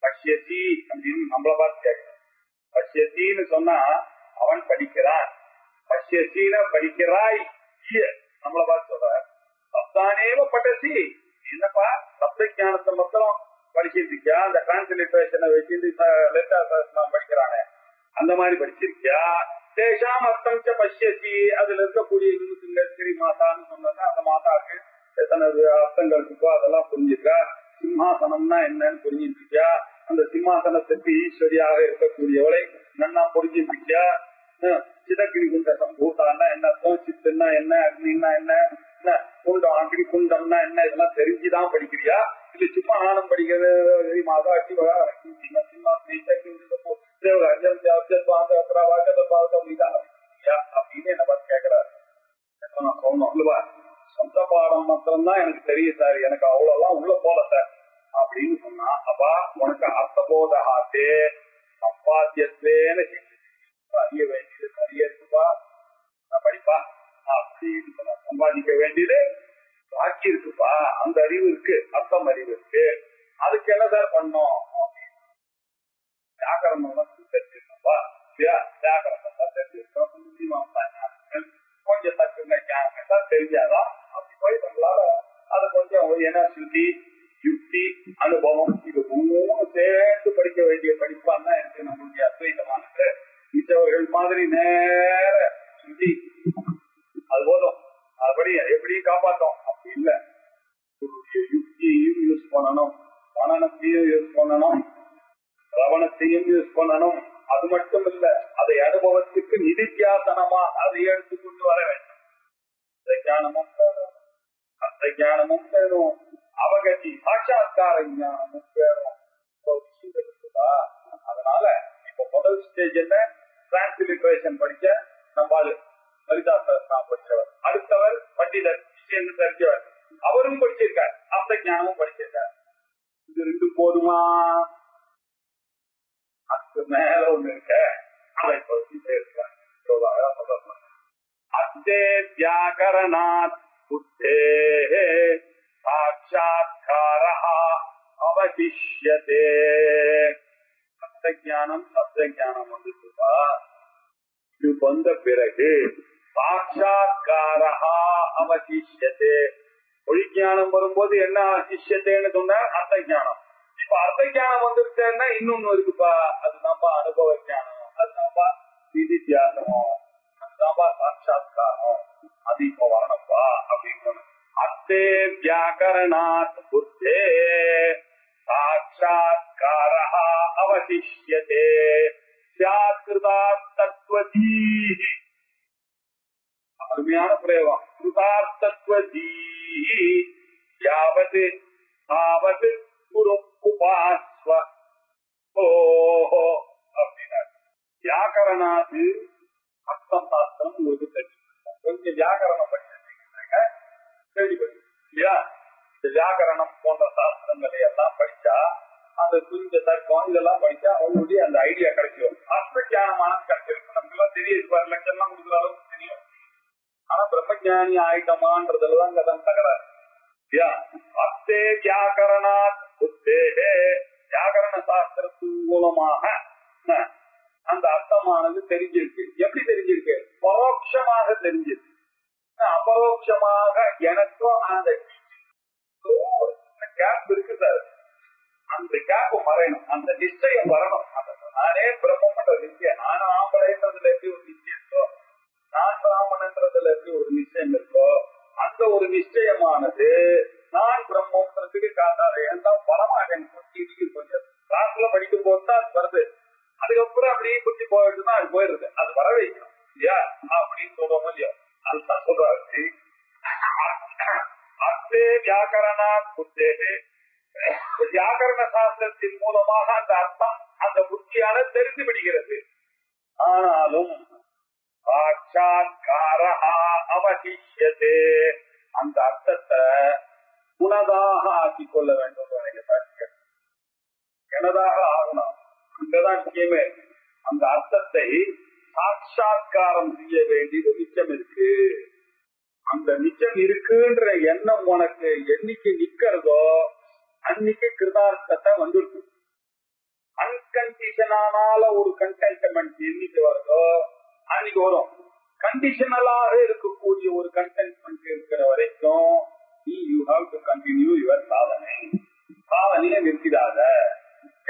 பஷ்யசி அப்படின்னு நம்மள பார்த்து கேட்கணும். பஷ்யசின்னு சொன்னா அவன் படிக்கிறான், பஷ்யசின்னு படிக்கிறாய் நம்மள பார்த்து சொல்ற. சப்தானேவ படசி, என்னப்பா சப்த ஞானத்தை மொத்தம் படிச்சிருக்கியா? அந்த டிரான்ஸ்லேஷனை வச்சு படிக்கிறானே அந்த மாதிரி படிச்சிருக்கியா? தேசாம் அர்த்தம் ச பஷ்யசி, அதுல இருக்கக்கூடிய ஸ்ரீ மாதான்னு சொன்னா அந்த மாதாக்கு எத்தனை அர்த்தங்கள் இருக்கோ அதெல்லாம் புரிஞ்சுக்கா. சிம்ஹாசனம்னா என்னன்னு புரிஞ்சிருக்கியா? அந்த சிம்மாசனத்துக்கு ஈஸ்வரியாக இருக்கக்கூடியவளை நன்னா புரிஞ்சிருக்கியா? சிதக்கிரி குண்ட சம்பூதான்னா என்ன அர்த்தம்? சித்துன்னா என்ன, அக்னின்னா என்ன, குண்டம் அக்னி குண்டம்னா என்ன, இதெல்லாம் தெரிஞ்சுதான் படிக்கிறியா? இல்ல சும்மா நானும் படிக்கிறது மாதா சிவா அப்படின்னு என்ன பார்த்து கேட்கிறாரு. நான் சொல்லணும் இல்லவா, சொந்த பாடம் மாத்திரம்தான் எனக்கு தெரியும் சார், எனக்கு அவ்வளவுலாம் உள்ள போல சார் அப்படின்னு சொன்னா, அப்பா உனக்கு அர்த்த போதாத்தே சம்பாத்தியத்தேன்னு அறிய வேண்டியது நிறைய இருக்குப்பா, படிப்பா அப்படின்னு சொன்னா. சம்பாதிக்க வேண்டியது பாக்கி இருக்குப்பா, அந்த அறிவு இருக்கு, அர்த்தம் அறிவு இருக்கு. அதுக்கு என்ன சார் பண்ணோம்? வியாக்கரணம் தெரிஞ்சிருக்கோம்ப்பா, வியாக்கரணம் தான் தெரிஞ்சிருக்கோம். கொஞ்சம் தக்குங்க ஞானம் தெரிஞ்சாதான் அப்படி போய் நம்மளால அதை கொஞ்சம் என்ன சுத்தி யுக்தி அனுபவம் இது மூணு சேர்ந்து படிக்க வேண்டிய படிப்பான் தான் எனக்கு நம்மளுடைய அத்வைதமானது. மிச்சவர்கள் மாதிரி நேர சுத்தி அது போதும், அதுபடி எப்படியும் காப்பாற்றோம் அப்படி இல்லை. யுக்தியையும் யூஸ் பண்ணணும், மனநத்தையும் யூஸ் பண்ணணும், ரவணத்தையும் யூஸ் பண்ணணும். அது மட்டும் இல்ல, அதை அனுபவத்துக்கு நிதித்தியாசனமா அதை எடுத்துக்கொண்டு வர வேண்டும். ஞானமும் வேணும், அந்த ஞானமும் வேணும், அவகதி சாட்சா்கார ஞானமும் வேணும். அதனால இப்ப முதல் ஸ்டேஜ் என்ன? டிரான்ஸ்லிட்ரேஷன் படிச்ச நம்மால் லலிதாசன் படிச்சவர், அடுத்தவர் பண்டிதர் விஷயம் தெரிஞ்சவர், அவரும் படிச்சிருக்கார், அந்த ஞானமும் படிச்சிருக்கார். இது ரெண்டு போதுமா? அதுக்கு மேல ஒண்ணு இருக்க, அதை படிச்சுட்டே இருக்காங்க. அத்தே வியாகரணாத் புத்தேஹ சாட்சாத்காரஹ அவசிஷ்யதே. அர்த்த ஞானம் சப்த ஞானம் வந்துச்சுப்பா. இது வந்த பிறகு சாட்சாத்காரஹ அவசிஷ்யதே. மொழி ஞானம் வரும்போது என்ன அவசிஷ்யத்தேன்னு சொன்னா அர்த்த ஞானம். இப்ப அர்த்த ஞானம் வந்துருச்சேன்னா இன்னொன்னு இருக்குப்பா, அது நம்ம அனுபவ ஞானம், அது நம்ம விதித்தியாசனம், அதுதான்ப்பா சாட்சாத்காரம். அது இப்ப வரணும்ப்பா அப்படின்னு. அத்தே வியாகரணாத் புத்தே சாட்சாத்காரஹ அவசிஷ்யதே ஸ்யாத்கிருதார்த்தத்வதீஹி. அருமையான பிரயோகம். கிருதார்த்தத்வதீஹி யாவது தாவது குரும் உபாஸ்வ. ஓஹோ அப்படின்னாரு. வியாகரணாது அர்த்தம் சாஸ்திரம் உங்களுக்கு தெரியும். கொஞ்சம் வியாகரணம் படிச்சிருக்கீங்க கேள்விப்பட்டு இல்லையா? இந்த வியாகரணம் போன்ற சாஸ்திரங்களை எல்லாம் படிச்சா அந்த குறிஞ்ச தர்க்கம் இதெல்லாம் படிச்சா அவங்களுடைய அந்த ஐடியா கிடைக்கும். அர்த்த ஞானமானது கிடைச்சிருக்கு. நமக்கு எல்லாம் தெரியுது, லட்சம் எல்லாம் கொடுக்குற அளவுக்கு தெரியும். ஆனா பிரம்மஞானி ஆயிட்டமான்றதுலதான் கதான் தகராறு இல்லையா? அத்தே வியாகரணாத் புத்தேஹே. வியாகரண சாஸ்திரத்தின் மூலமாக அந்த அர்த்தமானது தெரிஞ்சிருக்கு. எப்படி தெரிஞ்சிருக்கு? பரோட்சமாக தெரிஞ்சிருக்கு. அபரோட்சமாக எனக்கும் அந்த கேப் இருக்கு சார். அந்த கேப் மறையணும், அந்த நிச்சயம் வரணும். நானே பிரம்மன்ற நிச்சயம், நானும் ஆம்பளைன்றதுல எப்படி ஒரு நிச்சயம் இருக்கோ, நான் பிராமணன்றதுல எப்படி ஒரு நிச்சயம் இருக்கோ, அந்த ஒரு நிச்சயமானது நான் பிரம்மன்றதுக்கு காட்டாது. ஏன்னா வரமாட்டேன். கொஞ்சம் கிளாஸ்ல படிக்கும் போது தான் அது வருது. அதுக்கப்புறம் அப்படியே குச்சி போயிடுதுன்னா அது போயிடுது. அது வர வைக்கணும் இல்லையா அப்படின்னு சொல்றோம் இல்லையா? அதுதான் சொல்றாரு. அத்தே வியாகரணா புத்தேஹே. வியாகரண சாஸ்திரத்தின் மூலமாக அந்த அர்த்தம் அந்த புத்தியான தெரிந்து விடுகிறது. ஆனாலும் சாட்சாத்காரஹ அவசிஷ்யதே. அந்த அர்த்தத்தை குணதாக ஆக்கிக் கொள்ள வேண்டும். எனதாக ஆகணும். அங்கதான் விஷயமே. அந்த அர்த்தத்தை சாட்சாத்காரம் செய்ய வேண்டியது மிச்சம் இருக்கு. அந்த மிச்சம் இருக்குன்ற எண்ணம் உனக்கு என்னைக்கு நிக்கிறதோ அன்னைக்கு கிருதார்த்தத்தை வந்துருக்கு. அன்கண்டிஷனால ஒரு கண்டென்ட்மெண்ட் என்னைக்கு வருதோ அன்னைக்கு வரும். கண்டிஷனலாக இருக்கக்கூடிய ஒரு கண்டென்ட்மெண்ட் இருக்கிற வரைக்கும் you have to continue your சாதனை. சாதனையை நிற்கிறாத.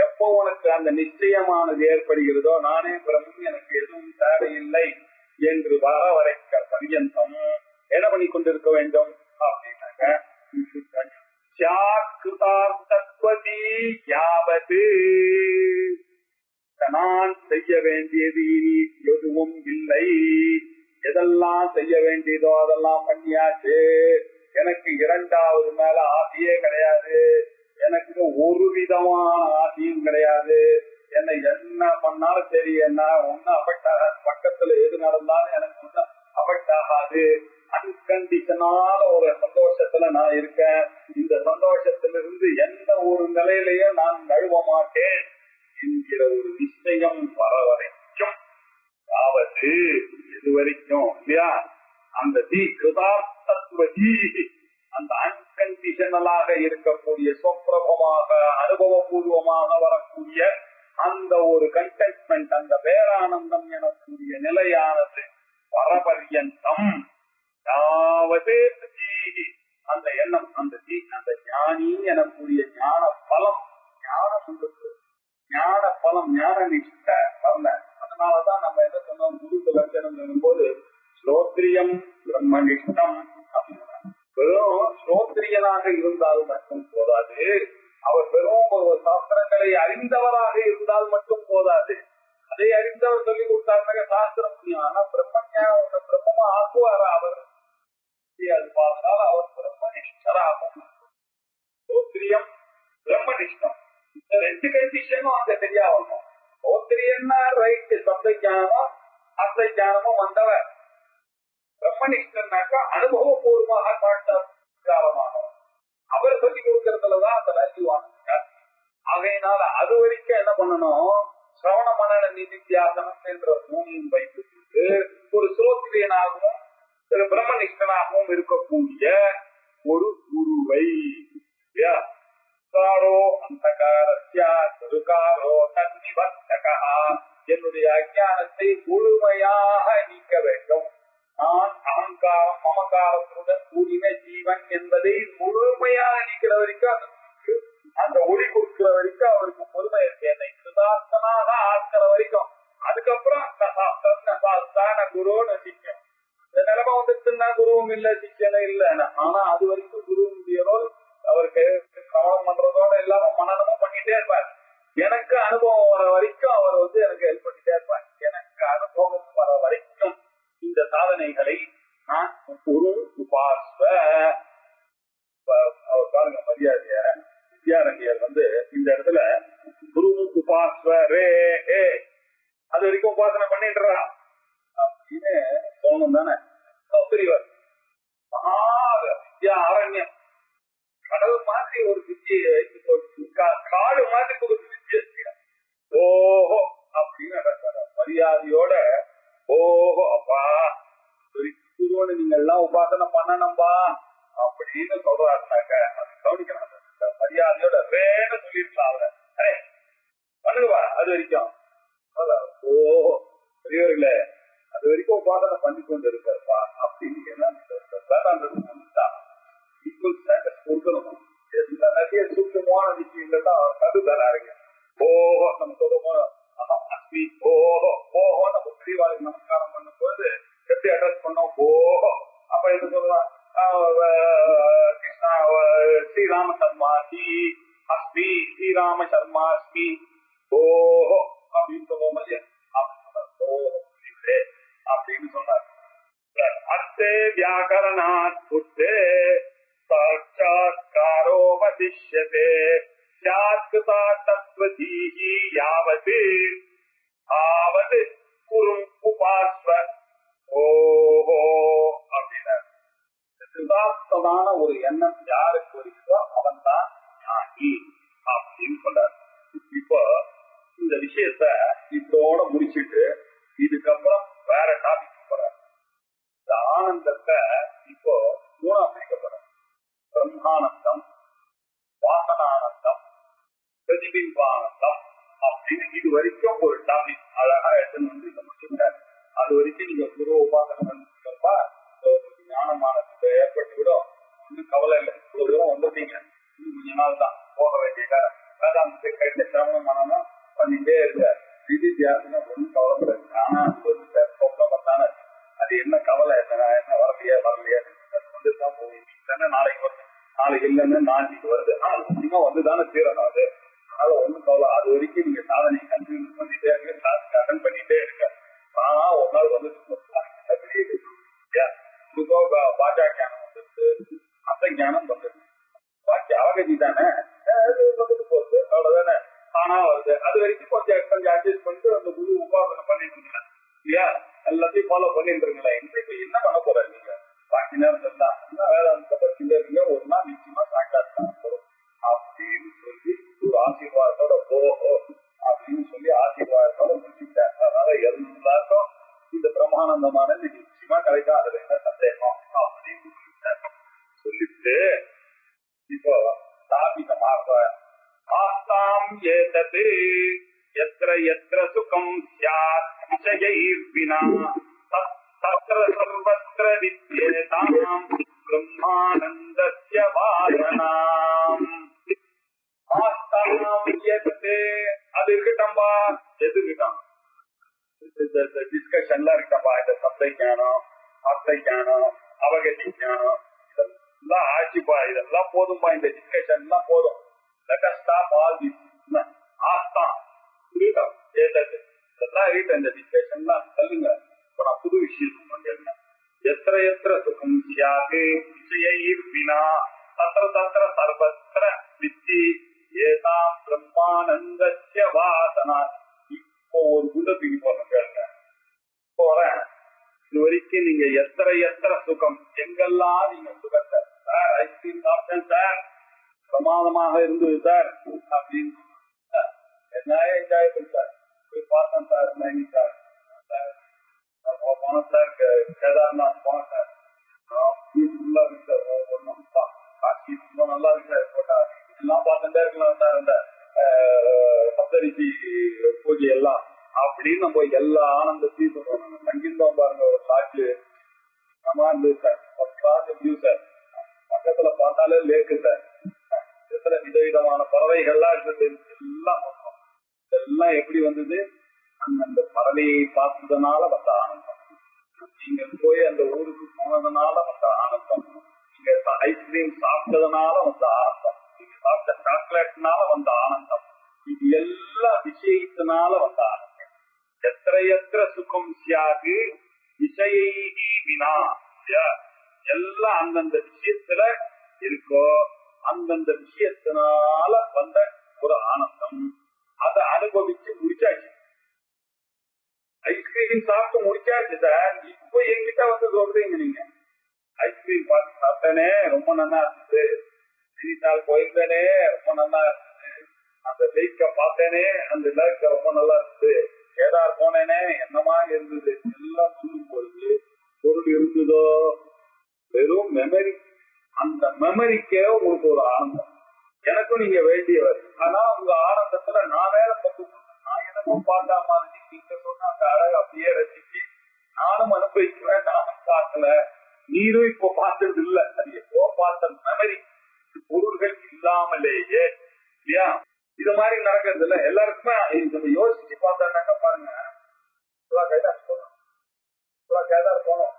எப்போ உனக்கு அந்த நிச்சயமானது ஏற்படுகிறதோ நானே பிரம்மம், எனக்கு எதுவும் தேவையில்லை என்று வர வரைக்க பரியந்தம் என்ன பண்ணி கொண்டிருக்க வேண்டும் அப்படின்னாக்க நான் செய்ய வேண்டியது இனி எதுவும் இல்லை. எதெல்லாம் செய்ய வேண்டியதோ அதெல்லாம் பண்ணியாச்சு. எனக்கு இரண்டாவது மேல ஆசையே கிடையாது. எனக்கு ஒரு விதமான ஆசையும் கிடையாது. என்னை என்ன பண்ணாலும் சரி, என்ன ஒன்னும் அஃபெக்ட் ஆகாது. பக்கத்துல எது நடந்தாலும் எனக்கு ஒன்னும் அஃபெக்ட் ஆகாது. அன்கண்டிஷனால ஒரு சந்தோஷத்துல நான் இருக்கேன். இந்த சந்தோஷத்திலிருந்து எந்த ஒரு நிலையிலையும் நான் நழுவ மாட்டேன் என்கிற ஒரு நிச்சயம் வர வரைக்கும், அதாவது இது வரைக்கும் இல்லையா அந்த அந்த அன்கண்டிஷனலாக இருக்கக்கூடிய சொப்பிரபமாக அனுபவபூர்வமாக வரக்கூடிய அந்த ஒரு கண்டென்ட்மெண்ட், அந்த பேரானந்தம் எனக்கூடிய நிலையானது வரபரியந்தம் அந்த எண்ணம், அந்த ஞானி எனக்கூடிய ஞான பலம், ஞான பலம், ஞான நிஷ்ட வரல. அதனாலதான் நம்ம என்ன சொன்னோம், குரு லட்சணம் சொல்லும்போது ஸ்ரோத்ரியம் பிரம்மனிஷ்டம் அப்படின்னா, வெறும் ஸ்ரோத்ரியனாக இருந்தால் மட்டும் போதாது. அவர் வெறும் சாஸ்திரங்களை அறிந்தவராக இருந்தால் மட்டும் போதாது. அதை அறிந்தவர் சொல்லிக் கொடுத்தாருனாக்க சாஸ்திரம் முடியும். ஆனா பிரம்மஞானம் பிரம்மமா ஆக்குவாரா அவர்? அது பார்த்ததால் அவர் பிரம்மனிஷ்டராகும். ஸ்ரோத்ரியம் பிரம்மனிஷ்டம், இந்த ரெண்டு கண்டிஷனும் அங்க சரியா வரணும். ஸ்ரோத்ரியன்னா ரைட், சப்த ஞானமும் அர்த்த ஞானமும் வந்தவர். பிரம்மனிஷ்டன்னாக்கா அனுபவபூர்வமாக சாட்சாத்காரமானவர். அவர் சொல்லி கொடுக்கறதுலதான் அந்த வேல்யூவான. ஆகையினால அது வரைக்கும் என்ன பண்ணணும், சிரவண மனன நிதித்தியாசனம் என்ற மூணையும் வைத்துக் ஒரு சோத்திரியனாகவும் பிரம்மனிஷ்டனாகவும் இருக்கக்கூடிய ஒரு குருவை என்னுடைய அஞ்ஞானத்தை முழுமையாக நீக்க வேண்டும். நான் அகங்காரம் மமகாரத்துடன் கூடின ஜீவன் என்பதை முழுமையாக நீக்கிற வரைக்கும் அந்த ஒளி கொடுக்கிற வரைக்கும் அவருக்கு பொறுமை இருக்கு. என்னை சுதார்த்தனாக ஆக்கிற வரைக்கும். அதுக்கப்புறம் குருன்னு சிக்கும். இந்த நிலைமை வந்துட்டுன்னா குருவும் இல்ல சிக்கனும் இல்லைன்னா. ஆனா அது வரைக்கும் குருவுடைய ரோல் அவருக்கு கவனம் பண்றதோட எல்லாமே மனநமும் பண்ணிட்டே இருப்பார். எனக்கு அனுபவம் வர வரைக்கும் அவர் எனக்கு ஹெல்ப் பண்ணிட்டே இருப்பார். எனக்கு அனுபவம் வர வரைக்கும் இந்த சாதனைகளை நான் குரு உபாஸ்வ அவர் பாருங்க மரியாதைய வித்யாரண்யர் இந்த இடத்துல குரு உபாஸ்வ ரே அது வரைக்கும் உபாசனை பண்ணிடுறா அப்படின்னு சொல்லணும் தானே. பெரியவர் மகா வித்யா அரண்யம் கடல் மாதிரி ஒரு வித்தியை காடு மாதிரி ஒரு வித்தியை ஓஹோ அப்படின்னு மரியாதையோட ஓஹோ அப்பா குருவனு நீங்க எல்லாம் உபாசனை பண்ணணும்பா அப்படின்னு சொல்றாருனாக்க அது கவனிக்கணும். மரியாதையோட வேணும் சொல்லிருக்கலாம் அவரை பண்ணுவா அது வரைக்கும் ஓஹோ பெரியவர்களே அது வரைக்கும் உபாசனை பண்ணி கொண்டு இருக்காருப்பா அப்படின்னு ஈக்குவல் ஸ்டேட்டஸ் கொடுக்கணும். நிறைய சூட்சமான விஷயங்கள் தான் கண்டு தராருங்க. ஓஹோ நம்ம சொல்லுவோம் அஸ்மி ஓஹோ ஓஹோ நம்ம பெரியவாளுக்கு நமஸ்காரம் பண்ணும் போது எப்படி அட்ரஸ் பண்ணோம் ஓஹோ அப்ப என்ன சொல்லலாம் கிருஷ்ணா ஸ்ரீராம சர்மாஸ்மி அஸ்மி ஸ்ரீராம சர்மாஸ்மி ஓஹோ அப்படின்னு சொல்லுவோம் இல்லையா அப்படின்னு சொன்னார். அத்தே வியாகரணாத் புத்தே சாட்சாத்காரோ வதிஷ்யதே ஸ்யாத்கிருதா தத்வதீஹி யாவது ஆவது குரும் உபாஸ்வ ஓஹோ அப்படின்னார். சிதார்த்தமான ஒரு எண்ணம் யாருக்கு வருகிறதோ அவன் தான் ஞானி அப்படின்னு சொல்றார். இப்போ இந்த விஷயத்த இதோட முடிச்சுட்டு இதுக்கப்புறம் வேற டாபிக் போறார். இந்த ஆனந்தத்தை இப்போ மூணா பிரிக்கப்படும். பிரம்மானந்தம், வாசனானந்தம், பிரதிபிம்பானந்தம் அப்படின்னு இது வரைக்கும் ஒரு டாபிக் அழகா எடுத்து இதை முடிச்சுட்டார். அது வரைக்கும் நீங்க குரு உபாசனை பண்ணிருக்கப்பா ஞானமானது ஏற்பட்டு விடும். ஒன்னும் கவலை இல்லை. இவ்வளவு தூரம் வந்துட்டீங்க. இன்னும் கொஞ்ச நாள் தான் போக வேண்டிய வேதாந்தத்தை கையில சிரமமானமா பண்ணிட்டே இருக்கார். விதி தியாசனம் ஒன்றும் கவலைப்படாது. ஆனா சொப்பனத்தான அது என்ன கவலை என்ன வரலையா வந்துதான் போய் நாளைக்கு வருது நாளைக்கு இல்லைன்னு நாளைக்கு வருது. ஆனா முக்கியமா வந்துதானே தீரணும். அது அதனால ஒண்ணும் கவலை. அது வரைக்கும் நீங்க சாதனை கண்டினியூ பண்ணிட்டே இருக்க, கிளாஸ்க்கு அட்டன் பண்ணிட்டே இருக்க. ஆனா ஒரு நாள் வந்துட்டு பாஜா ஞானம் வந்துருக்கு, அத்த ஞானம் வந்துருக்கு. பாக்கி அவகதி தானே வந்துட்டு போகுது அவ்வளவுதானே. ஆனா வருது. அது வரைக்கும் கொஞ்சம் அட்ஜஸ்ட் பண்ணிட்டு அந்த குரு உபாசனை பண்ணிட்டு இருந்தேன் இல்லையா, எல்லாத்தையும் ஃபாலோ பண்ணிட்டு இருங்களேன். இப்ப என்ன பண்ண போறாரு நீங்க பாக்கி நேரத்தில் தான் வேதாந்த பத்தில இருங்க. ஒரு நாள் நிச்சயமா சாட்சாத்காரம் வரும் அப்படின்னு சொல்லி ஒரு ஆசீர்வாதத்தோட போஹோ அப்படின்னு சொல்லி ஆசீர்வாதத்தோட முடிச்சுட்டார். அதனால எல்லாருக்கும் இந்த பிரம்மானந்தமானது நிச்சயமா கிடைக்கும். அதுல என்ன சந்தேகம் அப்படின்னு சொல்லிட்டு இப்போ ஸ்தாபிதமாக ஆஸ்தாம் ஏதது யத்ர யத்ர சுகம் ஸ்யாத் விஷயைர்வினா தத்ர சர்வத்ர வித்யேதாம் பிரம்மானந்தஸ்ய வாசனாம். ஆஸ்தாம் ஏதது அது இருக்கட்டம்பா, எது இருக்கட்டும் டிஸ்கஷன்லாம் இருக்கட்டம்பா. இந்த சப்ளை ஞானம், அத்தை ஞானம், அவகதி ஞானம் இதெல்லாம் ஆச்சுப்பா. இதெல்லாம் போதும்பா. இந்த டிஸ்கஷன் எல்லாம் போதும். Let us stop all this. Aastha இதெல்லாம் இந்த டிஸ்கஷன் எல்லாம் சொல்லுங்க. இப்ப நான் புது விஷயம் சொல்லிருந்தேன். எத்திர எத்திர சுகம் சியாது விஷயைர் வினா தத்திர தத்திர சர்வத்திர வித்தி ஏதா பிரம்மானந்தஸ்ய வாசனா. இப்போ ஒரு குண்டத்துக்கு போறேன் கேளுங்க. போறேன் இது வரைக்கும் நீங்க எத்திர எத்திர சுகம் எங்கெல்லாம் நீங்க சுகத்தை சார் ஐஸ்கிரீம் சாப்பிட்டேன் சார் பிரமாதமாக இருந்தது சார் அப்படின்னு என்ன என்ஜாய் பண்ணார். பிரமாதமா இருந்தது sir, first class view sir, பக்கத்துல பார்த்தாலே லேக்கு சார், எத்தனை விதவிதமான பறவைகள்லாம் இருந்தது, எல்லாம் பார்த்தோம். இதெல்லாம் எப்படி வந்தது? அந்த பறவையை பார்த்ததுனால வந்த ஆனந்தம். நீங்க போய் அந்த ஊருக்கு போனதுனால வந்த ஆனந்தம், நீங்க ஐஸ்கிரீம் சாப்பிட்டதுனால வந்த ஆனந்தம், நீங்க சாப்பிட்ட சாக்லேட்னால வந்த ஆனந்தம், இது எல்லா விஷயத்தினால வந்த ஆனந்தம். எத்திர சுகம் சியாது விஷயை வினா, எல்லாம் அந்தந்த விஷயத்துல இருக்கோ அந்தந்த விஷயத்தினால வந்த ஒரு ஆனந்தம். அதை அனுபவிச்சு முடிச்சாச்சு. ஐஸ்கிரீம் சாப்பிட்டு முடிச்சாச்சு சார். இப்போ என்கிட்ட வந்து சொல்றீங்க நீங்க ஐஸ்கிரீம் பார்த்து சாப்பிட்டேனே ரொம்ப நல்லா இருந்தது, சீனித்தால் போயிருந்தேனே ரொம்ப நல்லா இருந்தது, அந்த லேக்க பார்த்தேனே அந்த லேக்க ரொம்ப நல்லா இருந்தது, கேதார் போனேனே என்னமா இருந்தது, எல்லாம் சொல்லும் பொழுது பொருள் இருந்ததோ வெறும் மெமரி. அந்த மெமரிக்கே உங்களுக்கு ஒரு ஆனந்தம். எனக்கும் நீங்க வேண்டியவர். ஆனா உங்க ஆனந்தத்துல நான் வேற பங்கு, நான் எனக்கும் பார்த்தா மாதிரி நீங்க சொன்ன அந்த அழகு அப்படியே ரசிச்சு நானும் அனுபவிக்கிறேன். நானும் பார்க்கல, நீரும் இப்போ பார்த்தது இல்லை, அது எப்போ பார்த்த மெமரி. பொருள்கள் இல்லாமலேயே இல்லையா இது மாதிரி நடக்கிறது இல்லை. எல்லாருக்குமே நம்ம யோசிச்சு பார்த்தாங்க. பாருங்க, கேதார் போனோம்,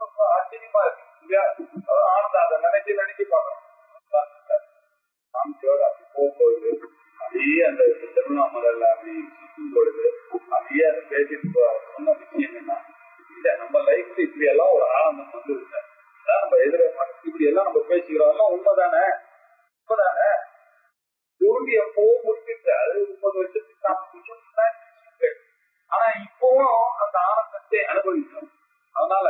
ரொம்ப ஆச்சரியமா இருக்கு இல்லையா? ஆனந்தம் அதை நினைச்சு பார்க்கணும். சாமியோட அப்படி போகும்பொழுது அப்படியே அந்த திருவண்ணாமலை அப்படி சுற்றும் பொழுது அப்படியே அந்த பேசிட்டு சொன்ன விஷயம் என்ன, இல்ல நம்ம லைஃப்ல இப்படி எல்லாம் ஒரு ஆனந்தம் வந்துருக்கு, நம்ம எதிர்பார்க்க இப்படி எல்லாம் நம்ம பேசிக்கிறோம், உண்மைதானே? உண்மைதானே? தோண்டி எப்போ முடிஞ்சிருக்கு, அது 30 வருஷத்துக்கு 40 வருஷம். ஆனா இப்பவும் அந்த ஆனந்தத்தை அனுபவிக்கணும். அதனால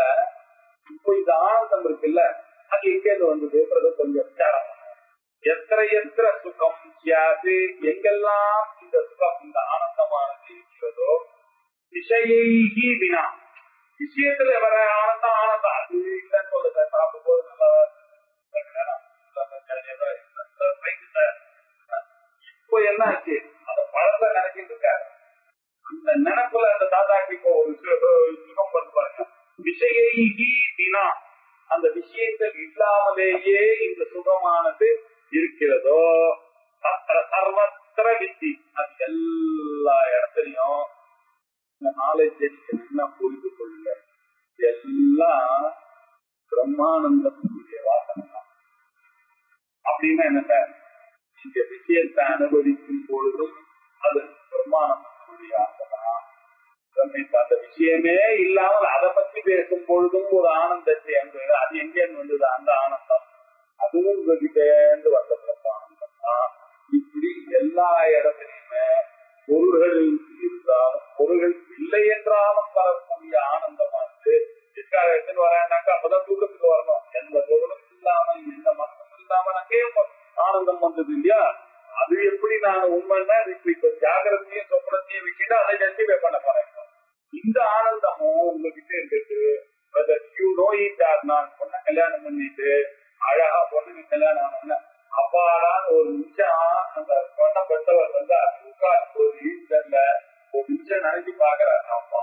இப்போ இந்த ஆனந்தம் இருக்குல்ல, அது எங்கேருந்து வந்ததுன்றது கொஞ்சம் விசாரம். எத்திர சுகம் சியாது, எங்கெல்லாம் இந்த சுகம் இந்த ஆனந்தமானது இருக்கிறதோ விஷயி வினா, விஷயத்துல வர ஆனந்தம் ஆனந்தம் அது இல்லைன்னு சொல்லுங்க. சாப்பிடும் போது நல்லா இப்போ என்ன ஆச்சு, அந்த பழத்தை நினைச்சிட்டு இருக்காரு. அந்த நினைப்புல அந்த தாத்தாக்கு இப்போ ஒரு சுகம் பண்ணுவாங்க. விஷயி வினா, அந்த விஷயங்கள் இல்லாமலேயே இந்த சுகமானது இருக்கிறதோ சர்வத்திர வித்தி, அது எல்லா இடத்துலயும் இந்த நாலேஜ் என்ன புரிந்து கொள்ளுங்க, எல்லாம் பிரம்மானந்தத்துடைய வாசனை தான். அப்படின்னா என்ன, இந்த விஷயத்தை அனுபவிக்கும் பொழுதும் அது பிரம்மானந்தத்துடைய வாசனை. அந்த விஷயமே இல்லாமல் அதை பற்றி பேசும் பொழுதும் ஒரு ஆனந்தத்தை அங்கு, அது எங்கேன்னு வந்தது அந்த ஆனந்தம், அதுவும் உங்ககிட்டேந்து வந்த பிரம்மானந்தம் தான். இப்படி எல்லா இடத்துலையுமே பொருள்கள் இருந்தாலும் பொருள்கள் இல்லை என்றாலும் வரக்கூடிய ஆனந்தமானது இதுக்காக எடுத்துன்னு வரேன்னாக்கா அப்பதான் தூக்கத்துக்கு வரணும். எந்த பொருளும் இல்லாமல் எந்த மனசும் இல்லாமல் அங்கேயும் ஆனந்தம் வந்தது இல்லையா? அது எப்படி நான் உண்மைன்னா இப்ப ஜாகிரத்தையும் சொப்பனத்தையும் வச்சுட்டு அதை ஜஸ்டிஃபை பண்ண போறேன். இந்த ஆனந்தமும் உங்ககிட்ட இருக்கு. நான் பொண்ணை கல்யாணம் பண்ணிட்டு அழகா பொண்ணுக்கு கல்யாணம் ஆன அப்பாடான்னு ஒரு நிமிஷம் அந்த பொண்ணை பெற்றவர் வந்து தூக்கால் ஒரு ஈஸ்டர்ல ஒரு நிமிஷம் நினைச்சு பாக்குறாரு. அப்பா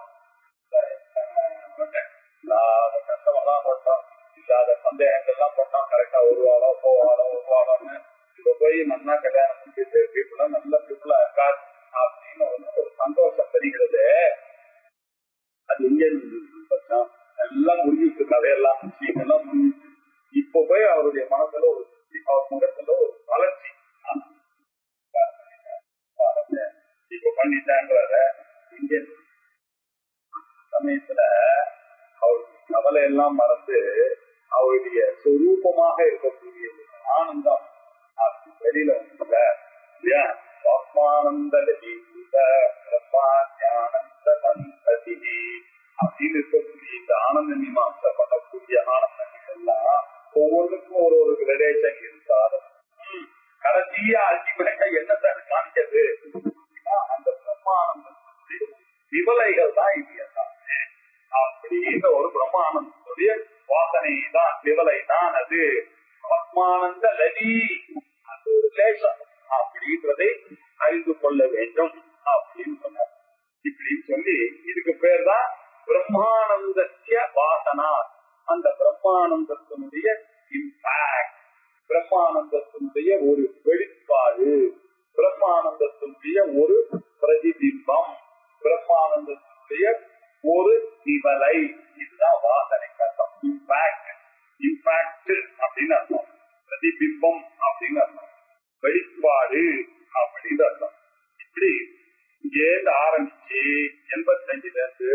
கஷ்டமெல்லாம் போட்டோம், இல்லாத சந்தேகங்கள்லாம் போட்டோம், கரெக்டா வருவாளோன்னு இப்ப போய் நல்லா கல்யாணம் பண்ணிட்டு பீப்புளா நல்ல பீப்புளா இருக்காரு அப்படின்னு ஒரு சந்தோஷம் தெரிகிறது. அது எங்க எல்லாம் முடிஞ்சிட்டு, கதையெல்லாம் விஷயங்கள்லாம் முடிஞ்சிட்டு, இப்ப போய் அவருடைய மனசுல ஒரு அவர் முகத்துல ஒரு வளர்ச்சி இப்ப பண்ணிட்டாங்கிறத இங்க சமயத்துல அவருடைய கவலை எல்லாம் மறந்து அவருடைய சொரூபமாக இருக்கக்கூடிய ஆனந்தம் வெளியில வந்து ஆத்மானந்த அப்படின்னு இருக்கக்கூடிய இந்த ஆனந்த மீமாசை பண்ணக்கூடிய ஆனந்தங்கள் எல்லாம் ஒவ்வொன்றுக்கும் ஒரு ஒரு கிரடேஷன் இருந்தாலும் கடைசியா அல்டிமேட்டா என்னத்தான் காணிச்சது அந்த பிரம்மானந்தத்துடைய விவலைகள் தான் இது எல்லாமே. அப்படின்ற ஒரு பிரம்மானந்தத்துடைய வாசனை தான் விவலை தான் அது. ஆத்மானந்த லடி அது ஒரு லேசம் அப்படின்றதை அறிந்து கொள்ள வேண்டும் அப்படின்னு சொன்னார். இப்படின்னு சொல்லி இதுக்கு பேர் தான் பிரம்மானந்தத்திய வாசனா. அந்த பிரம்மானந்தத்தினுடைய இம்பாக்ட், பிரம்மானந்தத்தினுடைய ஒரு வெளிப்பாடு, பிரம்மானந்தத்தினுடைய ஒரு பிரதிபிம்பம், பிரம்மானந்தத்தினுடைய ஒரு திவலை. இதுதான் வாசனைக்கு அர்த்தம். இம்பாக்ட், இம்பாக்ட் அப்படின்னு அர்த்தம், பிரதிபிம்பம் அப்படின்னு அர்த்தம், வெளிப்பாடு அப்படின்னு அர்த்தம். இப்படி இங்கேருந்து ஆரம்பிச்சு 85ல இருந்து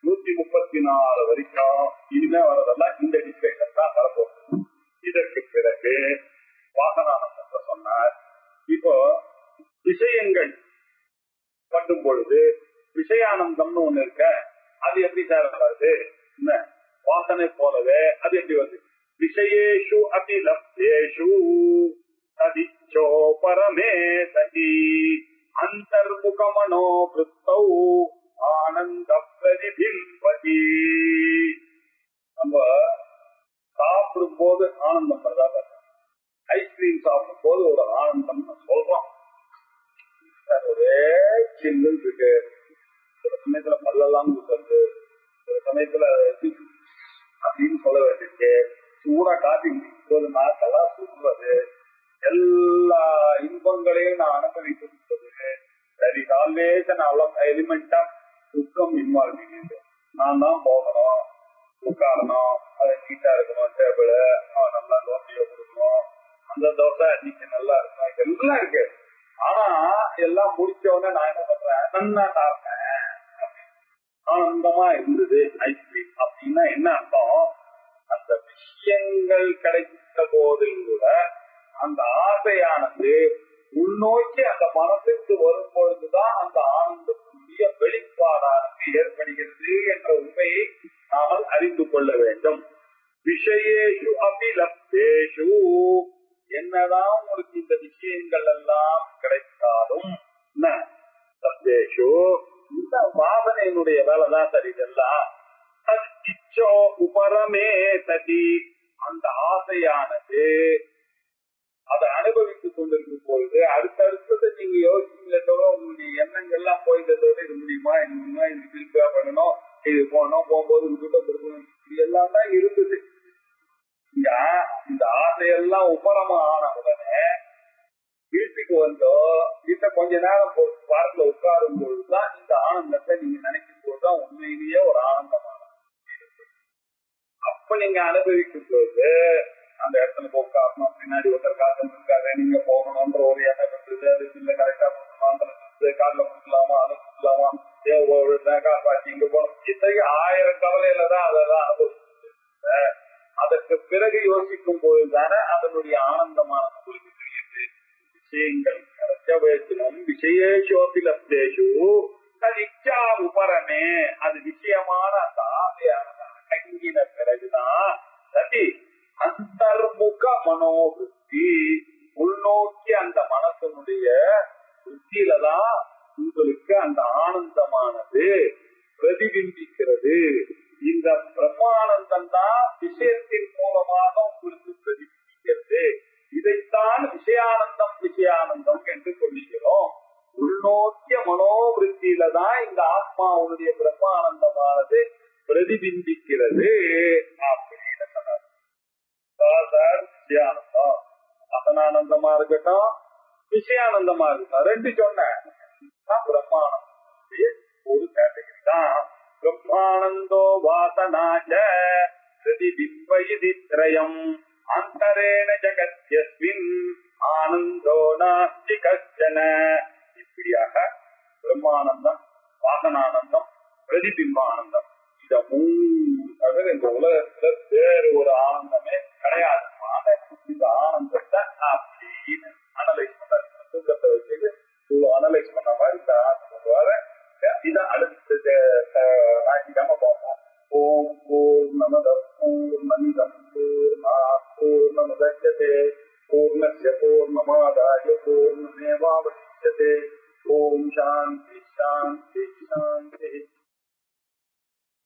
134 வரைக்கும் இனிமே வரதெல்லாம் இந்த டிஸ்கஷன் தான் வரப்போகுது. இதற்கு பிறகு வாசனானந்தத்தை சொன்னார். இப்போ விஷயங்கள் பண்ணும் பொழுது விஷயானந்தம்னு ஒண்ணு இருக்க, அது எப்படி சார் வருது? என்ன வாசனை போலவே அது எப்படி வருது? விஷயேஷு அபிலப்தேஷு அதிச்சோ பரமே சதி அந்தர்முகமனோ கிருத்தௌ ஆனந்த பிரதிபிம்பதி. நம்ம சாப்பிடும் போது ஆனந்தம் வருதா? ஐஸ்கிரீம் சாப்பிடும் போது ஒரு ஆனந்தம் சொல்றோம். ஒரே சில்லு இருக்கு, ஒரு சமயத்துல பல்லெல்லாம் கொடுக்கறது, ஒரு சமயத்துல அப்படின்னு சொல்ல வேண்டியிருக்கு, சூடா காட்டி ஒரு நாட்கெல்லாம் சுடுறது, எல்லா இன்பங்களையும் நான் அனுபவிக்கிறது. சரி, ஆல்வேஸ் அவ்வளவு எலிமெண்ட் ஆஃப் துக்கம் இன்வால்வ். நான் தான் போகணும், உட்காரணும், அது நீட்டா இருக்கணும், டேபிள் நல்லா தோசையை கொடுக்கணும், அந்த தோசை அன்னைக்கு நல்லா இருக்கணும், எல்லாம் இருக்கு. ஆனா எல்லாம் முடிச்ச உடனே நான் என்ன பண்றேன்? நன்னா சாப்பிட்டேன், ஆனந்தமா இருந்தது ஐஸ்கிரீம் அப்படின்னா என்ன அர்த்தம்? அந்த விஷயங்கள் கிடைத்த போதில் கூட அந்த ஆசையானது உள்நோக்கி அந்த மனசுக்கு வரும் பொழுதுதான் அந்த ஆனந்தத்துடைய வெளிப்பாடானது ஏற்படுகிறது என்ற உண்மையை நாமல் அறிந்து கொள்ள வேண்டும். விஷயேஷு அபிலப்தேஷு, என்னதான் உங்களுக்கு இந்த விஷயங்கள் எல்லாம் கிடைத்தாலும் லப்தேஷு, இந்த வாசனையினுடைய வேலைதான் சரி. இதெல்லாம் இச்சோ உபரமே சதி, அந்த ஆசையானது அதை அனுபவித்துக் கொண்டிருக்கும் பொழுது அடுத்தடுத்தது நீங்க யோசிச்சீங்களோ உங்களுடைய எண்ணங்கள்லாம் போயிட்டதோட இது முடியுமா, இது முடியுமா, இது திருப்பா பண்ணணும், இது போனோம், போகும்போது கிட்ட கொடுக்கணும், இது எல்லாம் தான் இருந்தது. இந்த ஆசையெல்லாம் உபரமா ஆன உடனே வீட்டுக்கு வந்தோ வீட்டை கொஞ்ச நேரம் பார்க்கல உட்காரும் பொழுதுதான் இந்த ஆனந்தத்தை நீங்க நினைக்கும் போதுதான் உண்மையிலேயே ஒரு ஆனந்தமான. அப்ப நீங்க அனுபவிக்கும் பொழுது அந்த இடத்துல உட்காரணும், பின்னாடி ஒருத்தர் காத்து இருக்காரு, நீங்க போகணும்ன்ற ஒரு எண்ணம் இருந்தது. அது இல்லை கரெக்டா கொடுக்கணும், காலில் கொடுக்கலாமா, அதை கொடுக்கலாமா, காப்பாற்றி இங்க போகணும், இத்தகைய 1000 கவலையில தான் அதெல்லாம் அனுபவிச்சு. அதற்கு பிறகு யோசிக்கும் போதுதானே அதனுடைய ஆனந்தமான உங்களுக்கு தெரியுது. விஷயங்கள் கிடைச்ச வயசிலும் விஷயேஷோபிலப்தேஷு இச்சா உபரமே, அது விஷயமான அந்த ஆசையான கங்கின பிறகுதான் சதி அந்தர்முக மனோபுத்தி, உள்நோக்கி அந்த மனசனுடைய புத்தியில தான் உங்களுக்கு அந்த ஆனந்தமானது பிரதிபிம்பிக்கிறது. இந்த பிரம்மானந்தம் தான் விஷயத்தின் மூலமாக உங்களுக்கு பிரதிபிம்பிக்கிறது. இதைத்தான் விஷயானந்தம் விஷயானந்தம் என்று சொல்லுகிறோம். உள்நோக்கிய மனோவிருத்தியில தான் இந்த ஆத்மாவுடைய பிரம்மானந்தமானது பிரதிபிம்பிக்கிறது அப்படின்னு சொன்னார். விஷயானந்தம் அசனானந்தமா இருக்கட்டும், விஷயானந்தமா இருக்கட்டும், ரெண்டு சொன்னேன். பிரம்மானந்தம் ஒரு கேட்டகரி தான். பிரம்மானந்தோ வாசனாச்ச பிரதிபிம்ப இதி த்ரயம் அந்தரேண ஜகத்யஸ்மின் ஆனந்தோ நாஸ்தி கஷ்டன. இப்படியாக பிரம்மானந்தம், வாசனானந்தம், பிரதிபிம்பானந்தம், இத 3 தவிர இந்த உலகத்துல வேறு ஒரு ஆனந்தமே கிடையாது. இந்த ஆனந்தத்தை அப்படின்னு அனலைஸ் பண்றாரு. தூக்கத்தை வச்சுட்டு அனலைஸ் பண்ண மாதிரி இந்த ஆனந்தம் வர இதை அடுத்த ஞாயிற்றுக்கிழமை பார்ப்போம். ஓம் பூர்ணமத பூர்ணமிதம்